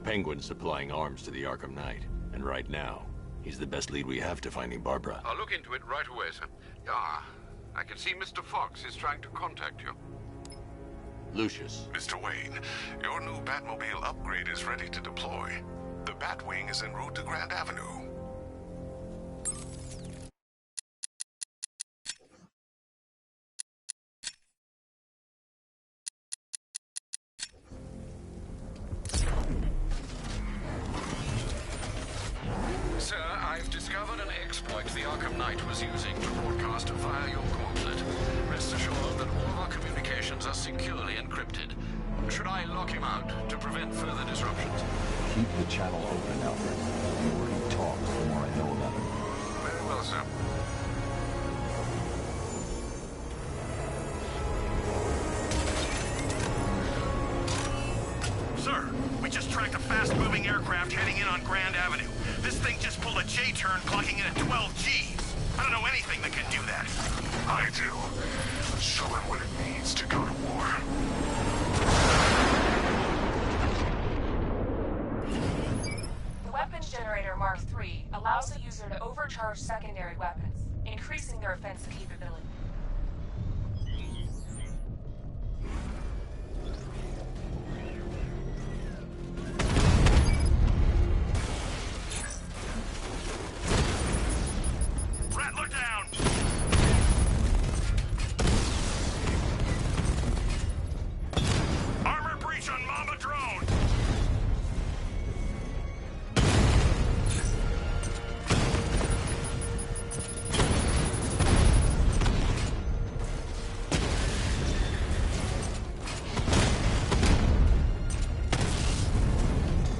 A: Penguin's supplying arms to the Arkham Knight, and right now, he's the best lead we have to finding Barbara.
K: I'll look into it right away, sir. I can see Mr. Fox is trying to contact you.
A: Lucius.
O: Mr. Wayne, your new Batmobile upgrade is ready to deploy. The Batwing is en route to Grand Avenue.
K: Sir, I've discovered an exploit the Arkham Knight was using to broadcast via your gauntlet. Rest assured that all of our communications are securely encrypted. Should I lock him out to prevent further disruptions?
C: Keep the channel open, Alfred. The more he talks, the more I know about him.
K: Very well, sir.
H: Sir, we just tracked a fast-moving aircraft heading in on Grand Avenue. This thing just pulled a J-turn, clocking in at 12 Gs. I don't know anything that can do that.
O: I do. Show him what it means to go to war.
P: The weapons generator Mark III allows the user to overcharge secondary weapons, increasing their offensive capability.
H: Rattler down! Armor breach on Mama drone!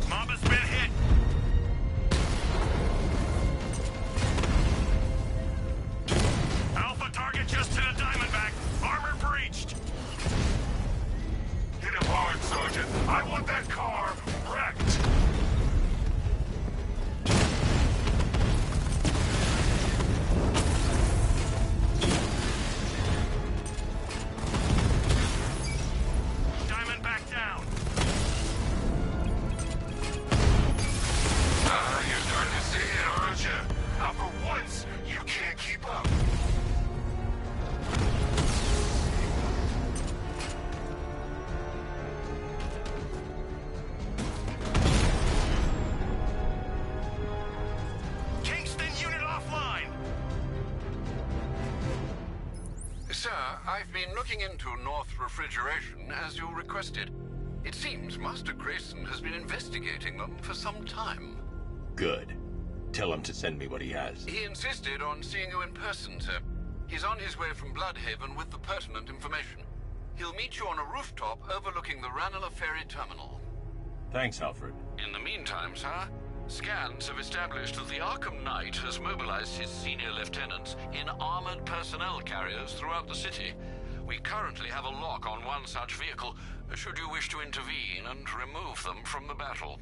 H: Mama's been hit! Alpha target just hit a Diamondback. Armor breached.
O: Hit him hard, Sergeant. I want that car wrecked.
H: Diamondback down.
O: You're starting to see it, aren't you? Now for once, you can't keep up.
H: Kingston unit offline.
K: Sir, I've been looking into North Refrigeration as you requested. It seems Master Grayson has been investigating them for some time.
A: Good. Tell him to send me what he has.
K: He insisted on seeing you in person, sir. He's on his way from Bloodhaven with the pertinent information. He'll meet you on a rooftop overlooking the Ranelagh Ferry Terminal.
A: Thanks, Alfred.
K: In the meantime, sir, scans have established that the Arkham Knight has mobilized his senior lieutenants in armored personnel carriers throughout the city. We currently have a lock on one such vehicle, should you wish to intervene and remove them from the battle.